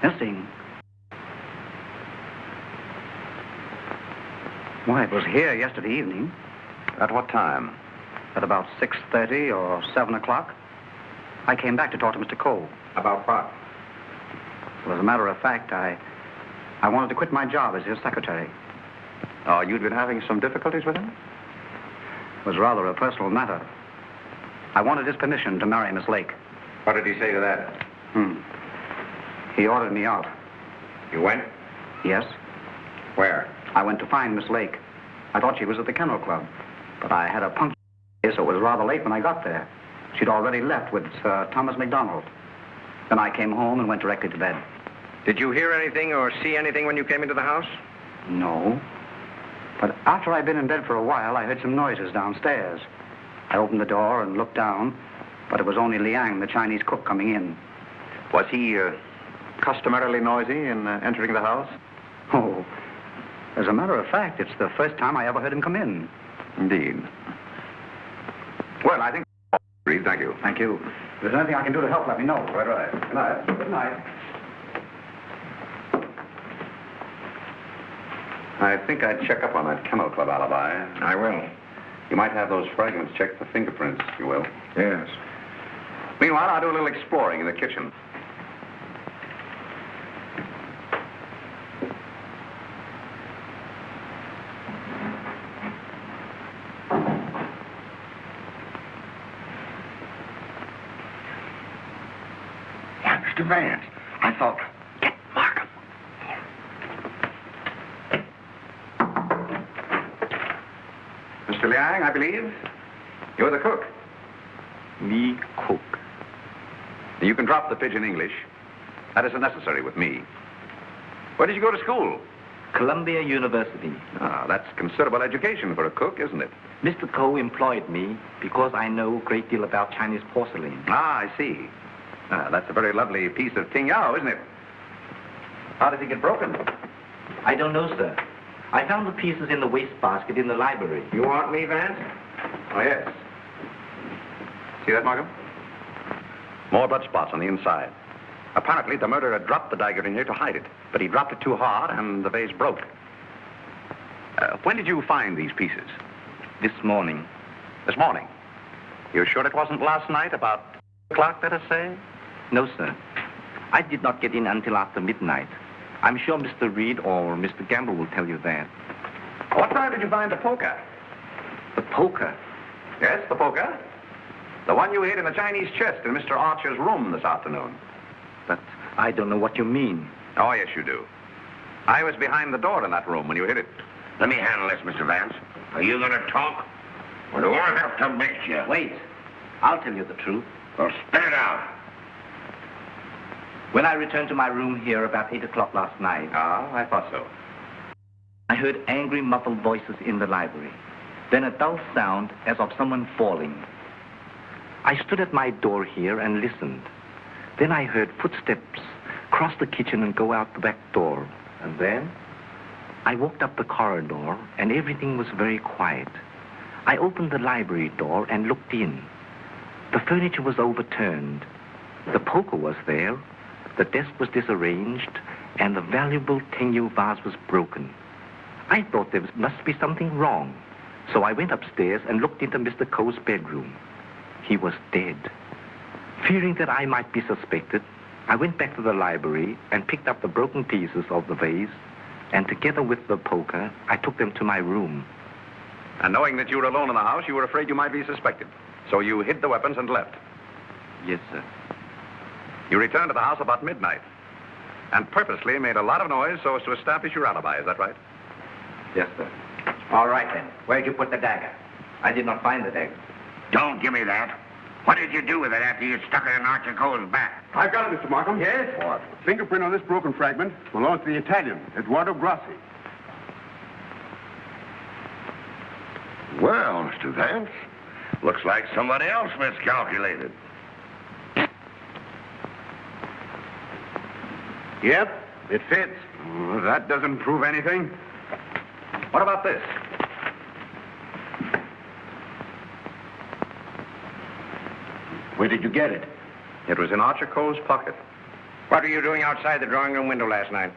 Missing? Why, it was here yesterday evening. At what time? At about 6:30 or 7 o'clock. I came back to talk to Mr. Cole. About what? Well, as a matter of fact, I wanted to quit my job as his secretary. Oh, you'd been having some difficulties with him? It was rather a personal matter. I wanted his permission to marry Miss Lake. What did he say to that? He ordered me out. You went? Yes. Where? I went to find Miss Lake. I thought she was at the Kennel Club, but I had a puncture, so it was rather late when I got there. She'd already left with Thomas McDonald. Then I came home and went directly to bed. Did you hear anything or see anything when you came into the house? No. But after I'd been in bed for a while, I heard some noises downstairs. I opened the door and looked down, but it was only Liang, the Chinese cook, coming in. Was he customarily noisy in entering the house? Oh, as a matter of fact, it's the first time I ever heard him come in. Indeed. Well, I think... Reed, thank you. Thank you. If there's anything I can do to help, let me know. Quite right. Good night. Good night. I think I'd check up on that Kennel Club alibi. I will. You might have those fragments checked for fingerprints, you will. Yes. Meanwhile, I'll do a little exploring in the kitchen. Mr. Vance, I thought... Get Markham. Mr. Liang, I believe. You're the cook. Me cook. You can drop the pidgin English. That isn't necessary with me. Where did you go to school? Columbia University. Ah, that's considerable education for a cook, isn't it? Mr. Coe employed me because I know a great deal about Chinese porcelain. Ah, I see. That's a very lovely piece of Ting Yao, isn't it? How did it get broken? I don't know, sir. I found the pieces in the wastebasket in the library. You want me, Vance? Oh, yes. See that, Markham? More blood spots on the inside. Apparently, the murderer dropped the dagger in here to hide it, but he dropped it too hard, and the vase broke. When did you find these pieces? This morning. This morning? You're sure it wasn't last night, about 2 o'clock, let us say? No, sir. I did not get in until after midnight. I'm sure Mr. Reed or Mr. Gamble will tell you that. What time did you find the poker? The poker? Yes, the poker. The one you hid in the Chinese chest in Mr. Archer's room this afternoon. But I don't know what you mean. Oh, yes, you do. I was behind the door in that room when you hid it. Let me handle this, Mr. Vance. Are you going to talk? Or do I have to make you? Wait. I'll tell you the truth. Well, spit it out. When I returned to my room here about 8 o'clock last night... Ah, I thought so. I heard angry, muffled voices in the library. Then a dull sound as of someone falling. I stood at my door here and listened. Then I heard footsteps cross the kitchen and go out the back door. And then? I walked up the corridor, and everything was very quiet. I opened the library door and looked in. The furniture was overturned. The poker was there. The desk was disarranged, and the valuable Tengu vase was broken. I thought there must be something wrong. So I went upstairs and looked into Mr. Coe's bedroom. He was dead. Fearing that I might be suspected, I went back to the library and picked up the broken pieces of the vase, and together with the poker, I took them to my room. And knowing that you were alone in the house, you were afraid you might be suspected. So you hid the weapons and left. Yes, sir. You returned to the house about midnight and purposely made a lot of noise so as to establish your alibi. Is that right? Yes, sir. All right, then. Where'd you put the dagger? I did not find the dagger. Don't give me that. What did you do with it after you stuck it in Archer Coe's back? I've got it, Mr. Markham. Yes? What? Fingerprint on this broken fragment belongs to the Italian, Eduardo Grassi. Well, Mr. Vance, looks like somebody else miscalculated. Yep, it fits. Oh, that doesn't prove anything. What about this? Where did you get it? It was in Archer Coe's pocket. What were you doing outside the drawing room window last night?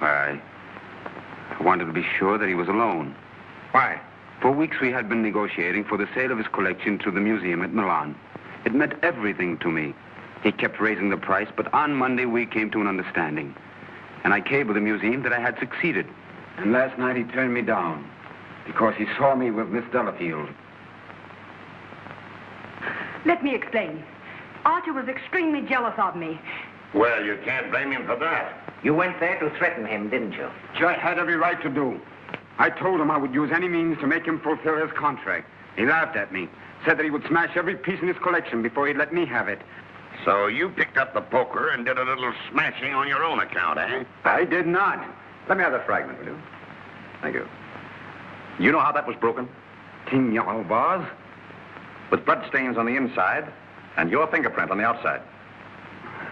I wanted to be sure that he was alone. Why? For weeks we had been negotiating for the sale of his collection to the museum at Milan. It meant everything to me. He kept raising the price, but on Monday we came to an understanding. And I cabled the museum that I had succeeded. And last night he turned me down because he saw me with Miss Delafield. Let me explain. Archer was extremely jealous of me. Well, you can't blame him for that. You went there to threaten him, didn't you? Which I had every right to do. I told him I would use any means to make him fulfill his contract. He laughed at me, said that he would smash every piece in his collection before he'd let me have it. So you picked up the poker and did a little smashing on your own account, eh? I did not. Let me have that fragment, will you? Thank you. You know how that was broken? Tignan vase? With blood stains on the inside and your fingerprint on the outside.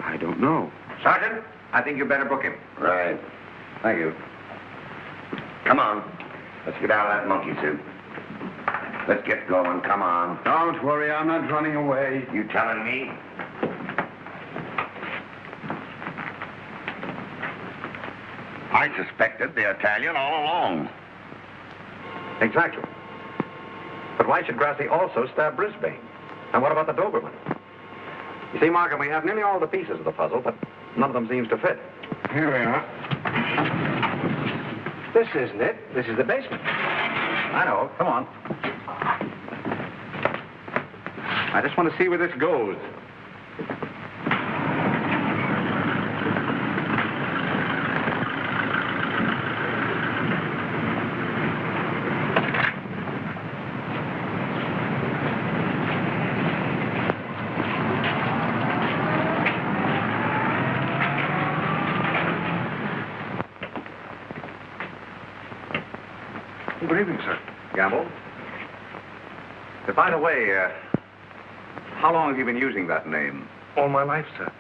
I don't know. Sergeant, I think you better book him. Right. Thank you. Come on. Let's get out of that monkey suit. Let's get going. Come on. Don't worry, I'm not running away. You telling me? I suspected the Italian all along. Exactly. But why should Grassi also stab Brisbane? And what about the Doberman? You see, Markham, we have nearly all the pieces of the puzzle, but none of them seems to fit. Here we are. This isn't it. This is the basement. I know. Come on. I just want to see where this goes. Good evening, sir. Gamble? By the way, how long have you been using that name? All my life, sir.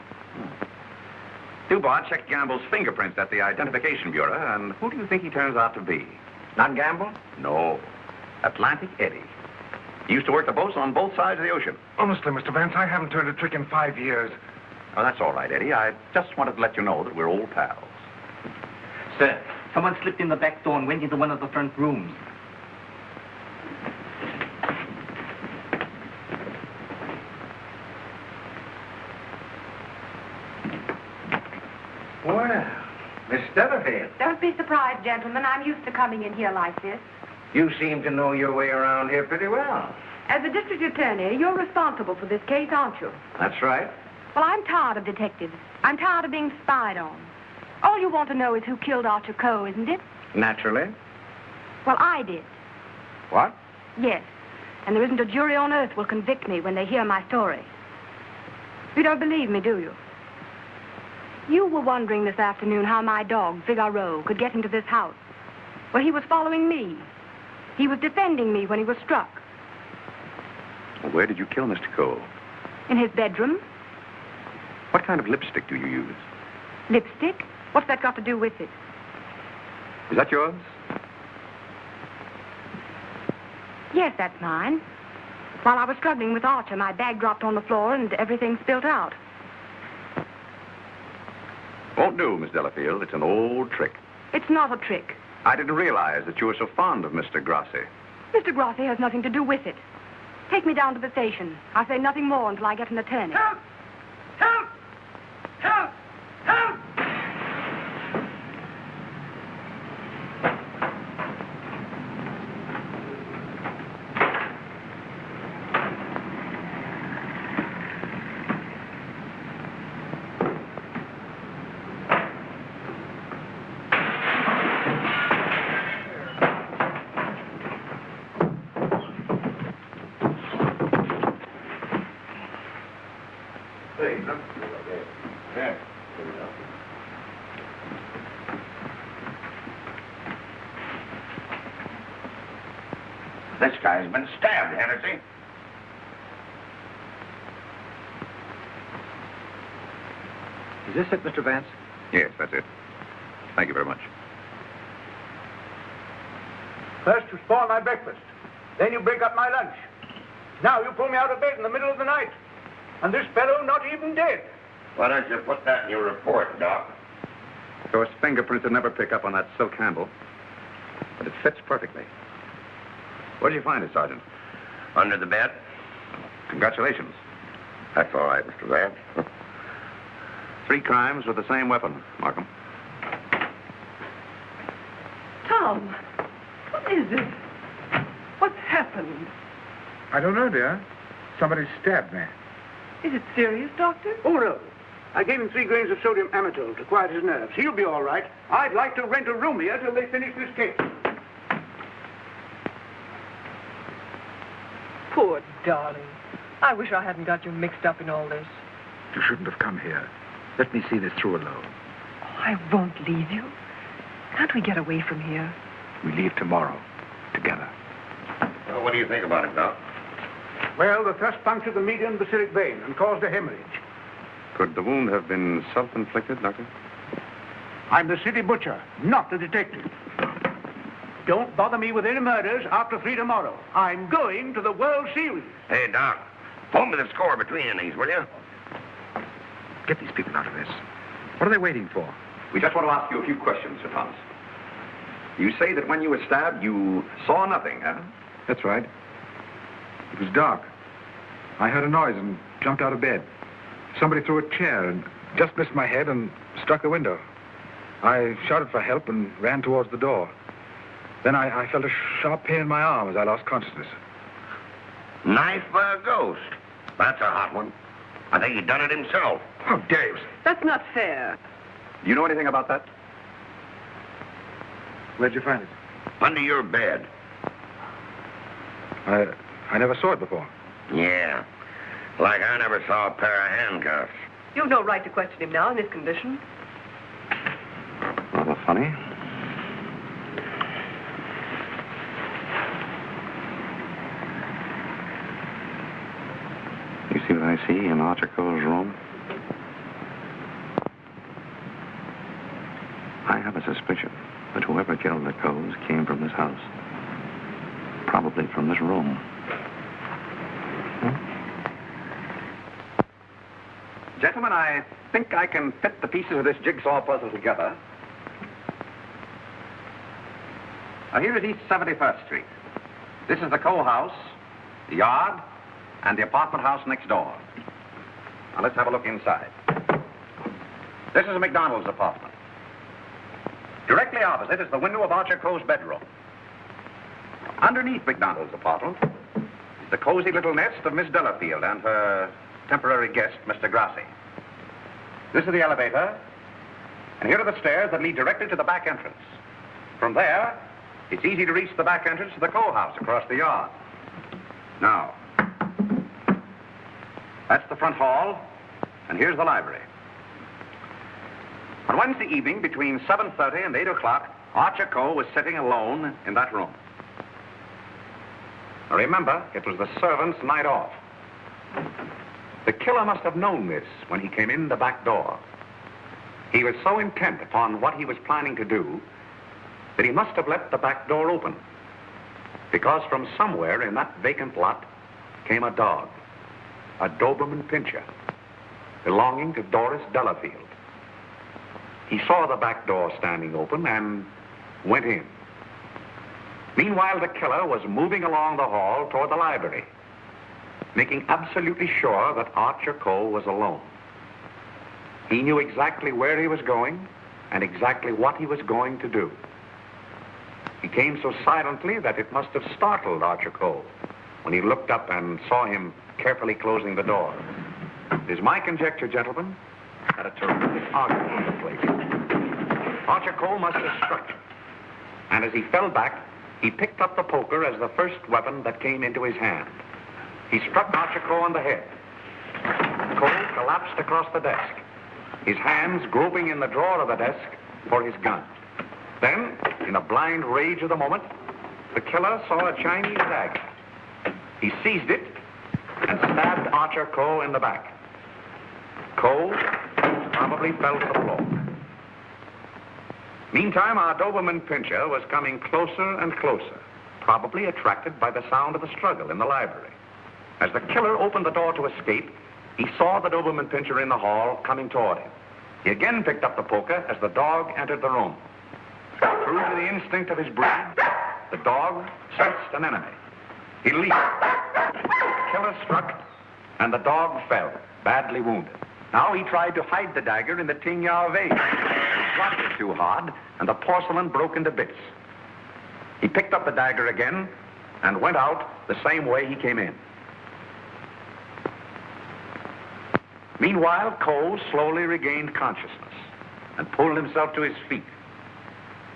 Dubois checked Gamble's fingerprints at the Identification Bureau, and who do you think he turns out to be? Not Gamble? No. Atlantic Eddie. He used to work the boats on both sides of the ocean. Honestly, Mr. Vance, I haven't turned a trick in 5 years. Oh, that's all right, Eddie. I just wanted to let you know that we're old pals. Sir, someone slipped in the back door and went into one of the front rooms. Well, Miss Delafield, Don't be surprised, gentlemen. I'm used to coming in here like this. you seem to know your way around here pretty well. As the district attorney, you're responsible for this case, aren't you? That's right. Well, I'm tired of detectives. I'm tired of being spied on. All you want to know is who killed Archer Coe, isn't it? Naturally. Well, I did. What? Yes. And there isn't a jury on earth will convict me when they hear my story. You don't believe me, do you? You were wondering this afternoon how my dog, Figaro, could get into this house. Well, he was following me. He was defending me when he was struck. Well, where did you kill Mr. Cole? In his bedroom. What kind of lipstick do you use? Lipstick? What's that got to do with it? Is that yours? Yes, that's mine. While I was struggling with Archer, my bag dropped on the floor and everything spilled out. Won't do, Miss Delafield. It's an old trick. It's not a trick. I didn't realize that you were so fond of Mr. Grassi. Mr. Grassi has nothing to do with it. Take me down to the station. I'll say nothing more until I get an attorney. Help! Help! Help! Help! This guy's been stabbed, hasn't he? Is this it, Mr. Vance? Yes, that's it. Thank you very much. First you spoil my breakfast. Then you break up my lunch. Now you pull me out of bed in the middle of the night. And this fellow not even dead. Why don't you put that in your report, Doc? Of course, fingerprints would never pick up on that silk handle. But it fits perfectly. Where did you find it, Sergeant? Under the bed. Congratulations. That's all right, Mr. Vance. 3 crimes with the same weapon, Markham. Tom, what is it? What's happened? I don't know, dear. Somebody stabbed me. Is it serious, Doctor? Oh, no. I gave him 3 grains of sodium amytal to quiet his nerves. He'll be all right. I'd like to rent a room here till they finish this case. Poor darling. I wish I hadn't got you mixed up in all this. You shouldn't have come here. Let me see this through alone. Oh, I won't leave you. Can't we get away from here? We leave tomorrow. Together. Well, what do you think about it, Doc? Well, the thrust punctured the median basilic vein and caused a hemorrhage. Could the wound have been self-inflicted, Doctor? I'm the city butcher, not the detective. Don't bother me with any murders after 3 tomorrow. I'm going to the World Series. Hey, Doc, pull me the score between innings, will you? Get these people out of this. What are they waiting for? We just want to ask you a few questions, Sir Thomas. You say that when you were stabbed, you saw nothing, huh? That's right. It was dark. I heard a noise and jumped out of bed. Somebody threw a chair and just missed my head and struck the window. I shouted for help and ran towards the door. Then I felt a sharp pain in my arm as I lost consciousness. Knife by a ghost. That's a hot one. I think he done it himself. How dare you? That's not fair. Do you know anything about that? Where'd you find it? Under your bed. I never saw it before. Yeah. Like I never saw a pair of handcuffs. You've no right to question him now in this condition. Rather funny. You see what I see in Archer Cole's room? I have a suspicion that whoever killed the Coles came from this house. Probably from this room. Gentlemen, I think I can fit the pieces of this jigsaw puzzle together. Now, here is East 71st Street. This is the Cole house, the yard, and the apartment house next door. Now, let's have a look inside. This is McDonald's apartment. Directly opposite is the window of Archer Cole's bedroom. Underneath McDonald's apartment is the cozy little nest of Miss Delafield and her temporary guest, Mr. Grassi. This is the elevator, and here are the stairs that lead directly to the back entrance. From there, it's easy to reach the back entrance to the Cole house across the yard. Now, that's the front hall, and here's the library. On Wednesday evening, between 7:30 and 8 o'clock, Archer Cole was sitting alone in that room. Now remember, it was the servant's night off. The killer must have known this when he came in the back door. He was so intent upon what he was planning to do that he must have left the back door open, because from somewhere in that vacant lot came a dog, a Doberman Pinscher, belonging to Doris Delafield. He saw the back door standing open and went in. Meanwhile, the killer was moving along the hall toward the library, making absolutely sure that Archer Cole was alone. He knew exactly where he was going and exactly what he was going to do. He came so silently that it must have startled Archer Cole when he looked up and saw him carefully closing the door. It is my conjecture, gentlemen, that a terrific argument took place. Archer Cole must have struck him, and as he fell back, he picked up the poker as the first weapon that came into his hand. He struck Archer Cole on the head. Cole collapsed across the desk, his hands groping in the drawer of the desk for his gun. Then, in the blind rage of the moment, the killer saw a Chinese dagger. He seized it and stabbed Archer Cole in the back. Cole probably fell to the floor. Meantime, our Doberman Pinscher was coming closer and closer, probably attracted by the sound of the struggle in the library. As the killer opened the door to escape, he saw the Doberman Pinscher in the hall coming toward him. He again picked up the poker as the dog entered the room. True to the instinct of his breed, the dog sensed an enemy. He leaped. The killer struck, and the dog fell, badly wounded. Now he tried to hide the dagger in the Tingya vase. He dropped it too hard, and the porcelain broke into bits. He picked up the dagger again and went out the same way he came in. Meanwhile, Cole slowly regained consciousness and pulled himself to his feet.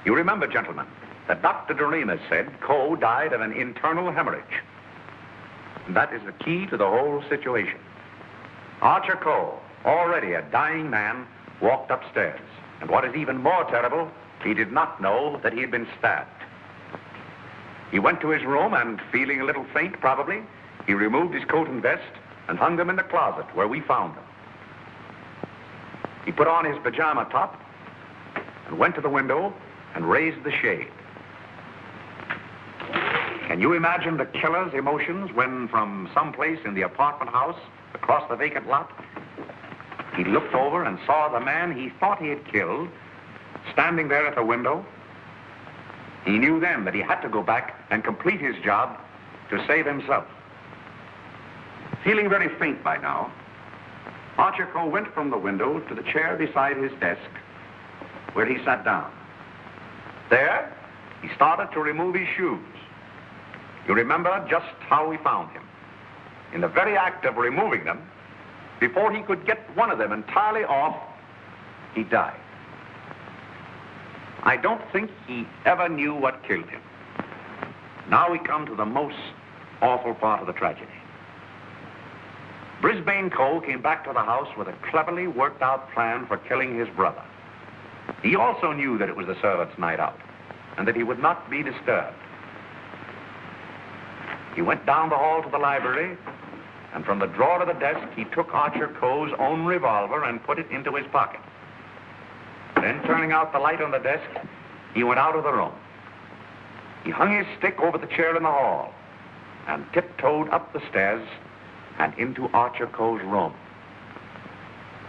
You remember, gentlemen, that Dr. Doremus said Cole died of an internal hemorrhage. And that is the key to the whole situation. Archer Cole, already a dying man, walked upstairs. And what is even more terrible, he did not know that he had been stabbed. He went to his room and, feeling a little faint probably, he removed his coat and vest and hung them in the closet where we found them. He put on his pajama top and went to the window and raised the shade. Can you imagine the killer's emotions when, from someplace in the apartment house across the vacant lot, he looked over and saw the man he thought he had killed standing there at the window? He knew then that he had to go back and complete his job to save himself. Feeling very faint by now, Archer Cole went from the window to the chair beside his desk, where he sat down. There, he started to remove his shoes. You remember just how we found him. In the very act of removing them, before he could get one of them entirely off, he died. I don't think he ever knew what killed him. Now we come to the most awful part of the tragedy. Brisbane Cole came back to the house with a cleverly worked out plan for killing his brother. He also knew that it was the servants' night out and that he would not be disturbed. He went down the hall to the library, and from the drawer of the desk, he took Archer Cole's own revolver and put it into his pocket. Then, turning out the light on the desk, he went out of the room. He hung his stick over the chair in the hall and tiptoed up the stairs and into Archer Cole's room.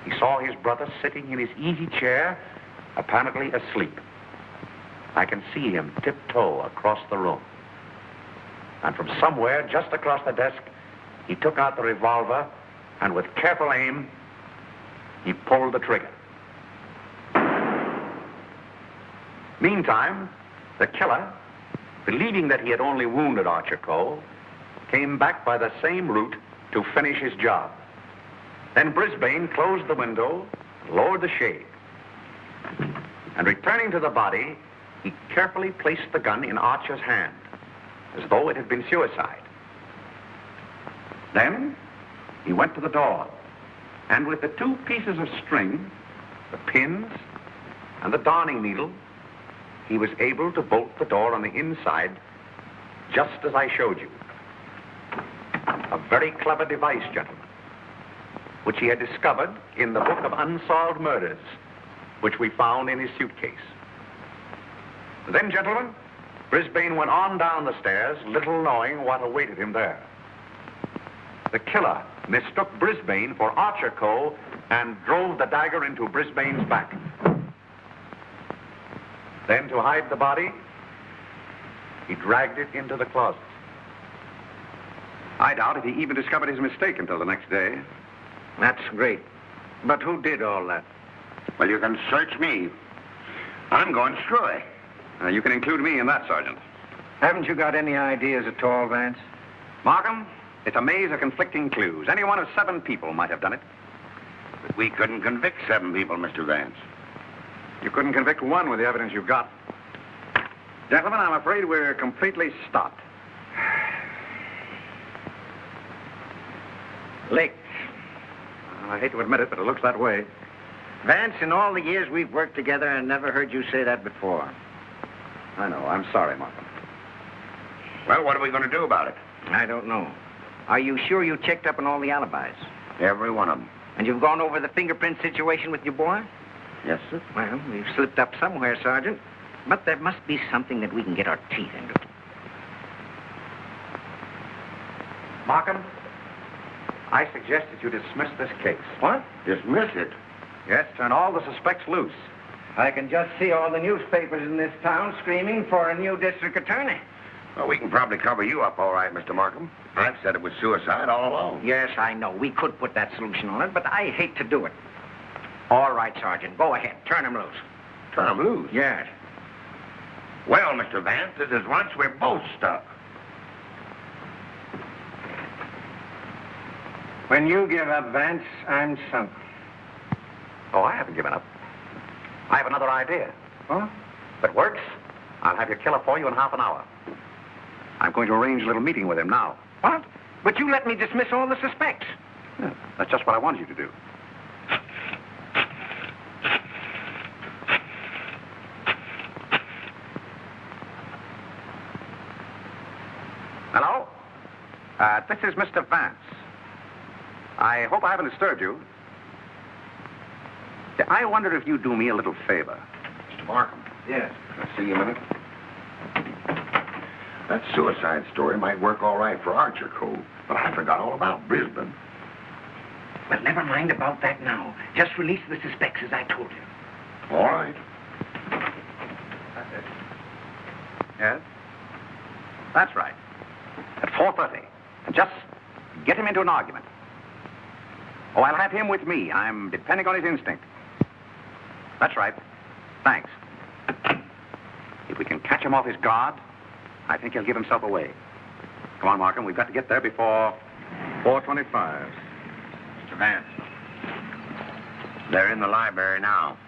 He saw his brother sitting in his easy chair, apparently asleep. I can see him tiptoe across the room. And from somewhere just across the desk, he took out the revolver, and with careful aim, he pulled the trigger. Meantime, the killer, believing that he had only wounded Archer Cole, came back by the same route to finish his job. Then Brisbane closed the window, lowered the shade, and returning to the body, he carefully placed the gun in Archer's hand, as though it had been suicide. Then he went to the door, and with the two pieces of string, the pins, and the darning needle, he was able to bolt the door on the inside, just as I showed you. A very clever device, gentlemen. which he had discovered in the book of unsolved murders, which we found in his suitcase. Then, gentlemen, Brisbane went on down the stairs, little knowing what awaited him there. The killer mistook Brisbane for Archer Coe and drove the dagger into Brisbane's back. Then, to hide the body, he dragged it into the closet. I doubt if he even discovered his mistake until the next day. That's great. But who did all that? Well, you can search me. I'm going screwy. You can include me in that, Sergeant. Haven't you got any ideas at all, Vance? Markham, it's a maze of conflicting clues. Any one of 7 people might have done it. But we couldn't convict 7 people, Mr. Vance. You couldn't convict 1 with the evidence you've got. Gentlemen, I'm afraid we're completely stopped. Licked. I hate to admit it, but it looks that way. Vance, in all the years we've worked together, I never heard you say that before. I know. I'm sorry, Markham. Well, what are we going to do about it? I don't know. Are you sure you checked up on all the alibis? Every one of them. And you've gone over the fingerprint situation with your boy? Yes, sir. Well, we've slipped up somewhere, Sergeant. But there must be something that we can get our teeth into. Markham, I suggest that you dismiss this case. What? Dismiss it? Yes, turn all the suspects loose. I can just see all the newspapers in this town screaming for a new district attorney. Well, we can probably cover you up all right, Mr. Markham. I've said it was suicide all along. Yes, I know. We could put that solution on it, but I hate to do it. All right, Sergeant. Go ahead. Turn him loose. Turn him loose? Yes. Well, Mr. Vance, this is once we're both stuck. When you give up, Vance, I'm sunk. Oh, I haven't given up. I have another idea. Huh? If it works, I'll have your killer for you in half an hour. I'm going to arrange a little meeting with him now. What? But you let me dismiss all the suspects. Yeah, that's just what I wanted you to do. Hello? This is Mr. Vance. I hope I haven't disturbed you. I wonder if you'd do me a little favor. Mr. Markham. Yes. Can I see you a minute? That suicide story might work all right for Archer Coe, but I forgot all about Brisbane. Well, never mind about that now. Just release the suspects, as I told you. All right. Yes? That's right. At 4:30. And just get him into an argument. Oh, I'll have him with me. I'm depending on his instinct. That's right. Thanks. If we can catch him off his guard, I think he'll give himself away. Come on, Markham. We've got to get there before 4:25. Mr. Vance. They're in the library now.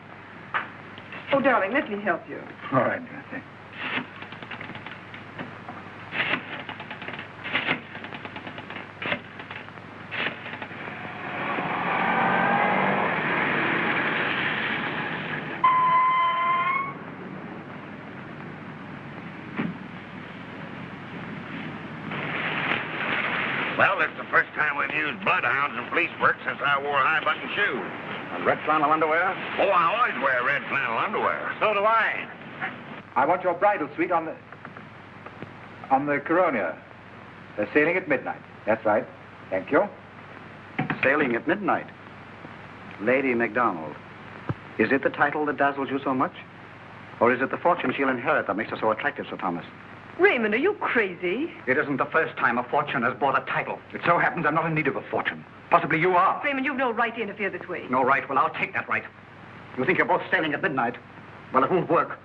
Oh, darling, let me help you. All right. Well, it's the first time we've used bloodhounds in police work since I wore high-button shoes. And red flannel underwear? Oh, I always wear red flannel underwear. So do I. I want your bridal suite on the Coronia. They're sailing at midnight. That's right. Thank you. Sailing at midnight. Lady MacDonald. Is it the title that dazzles you so much? Or is it the fortune she'll inherit that makes her so attractive, Sir Thomas? Raymond, are you crazy? It isn't the first time a fortune has bought a title. It so happens I'm not in need of a fortune. Possibly you are. Raymond, you've no right to interfere this way. No right? Well, I'll take that right. You think you're both sailing at midnight? Well, it won't work.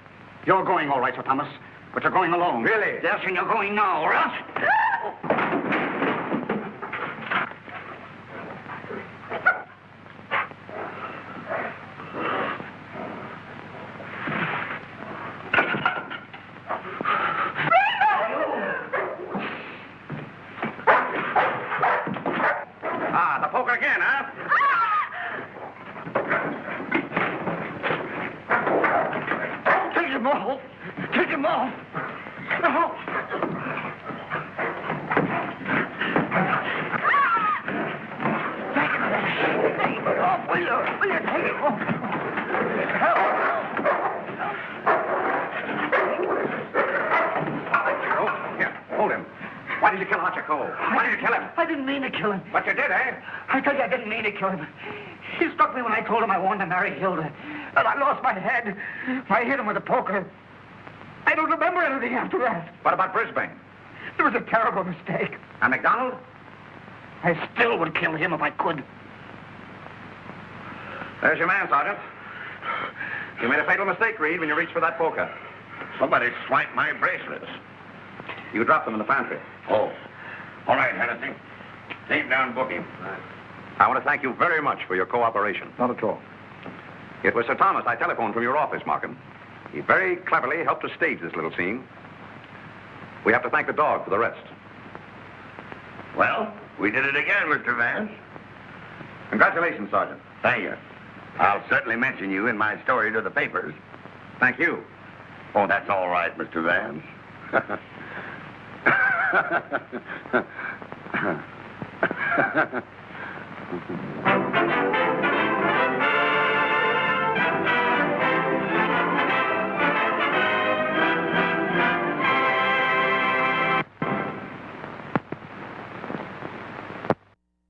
You're going all right, Sir Thomas, but you're going alone. Really? Yes, and you're going now, or else... did you kill Archer Cole? Why did you kill him? I didn't mean to kill him. But you did, eh? I tell you, I didn't mean to kill him. He struck me when I told him I wanted to marry Hilda. And I lost my head. I hit him with a poker. I don't remember anything after that. What about Brisbane? It was a terrible mistake. And McDonald? I still would kill him if I could. There's your man, Sergeant. You made a fatal mistake, Reed, when you reached for that poker. Somebody swiped my bracelets. You dropped them in the pantry. Oh. All right, Hennessy. Take down booking. I want to thank you very much for your cooperation. Not at all. It was Sir Thomas I telephoned from your office, Markham. He very cleverly helped us stage this little scene. We have to thank the dog for the rest. Well, we did it again, Mr. Vance. Congratulations, Sergeant. Thank you. I'll certainly mention you in my story to the papers. Thank you. Oh, that's all right, Mr. Vance.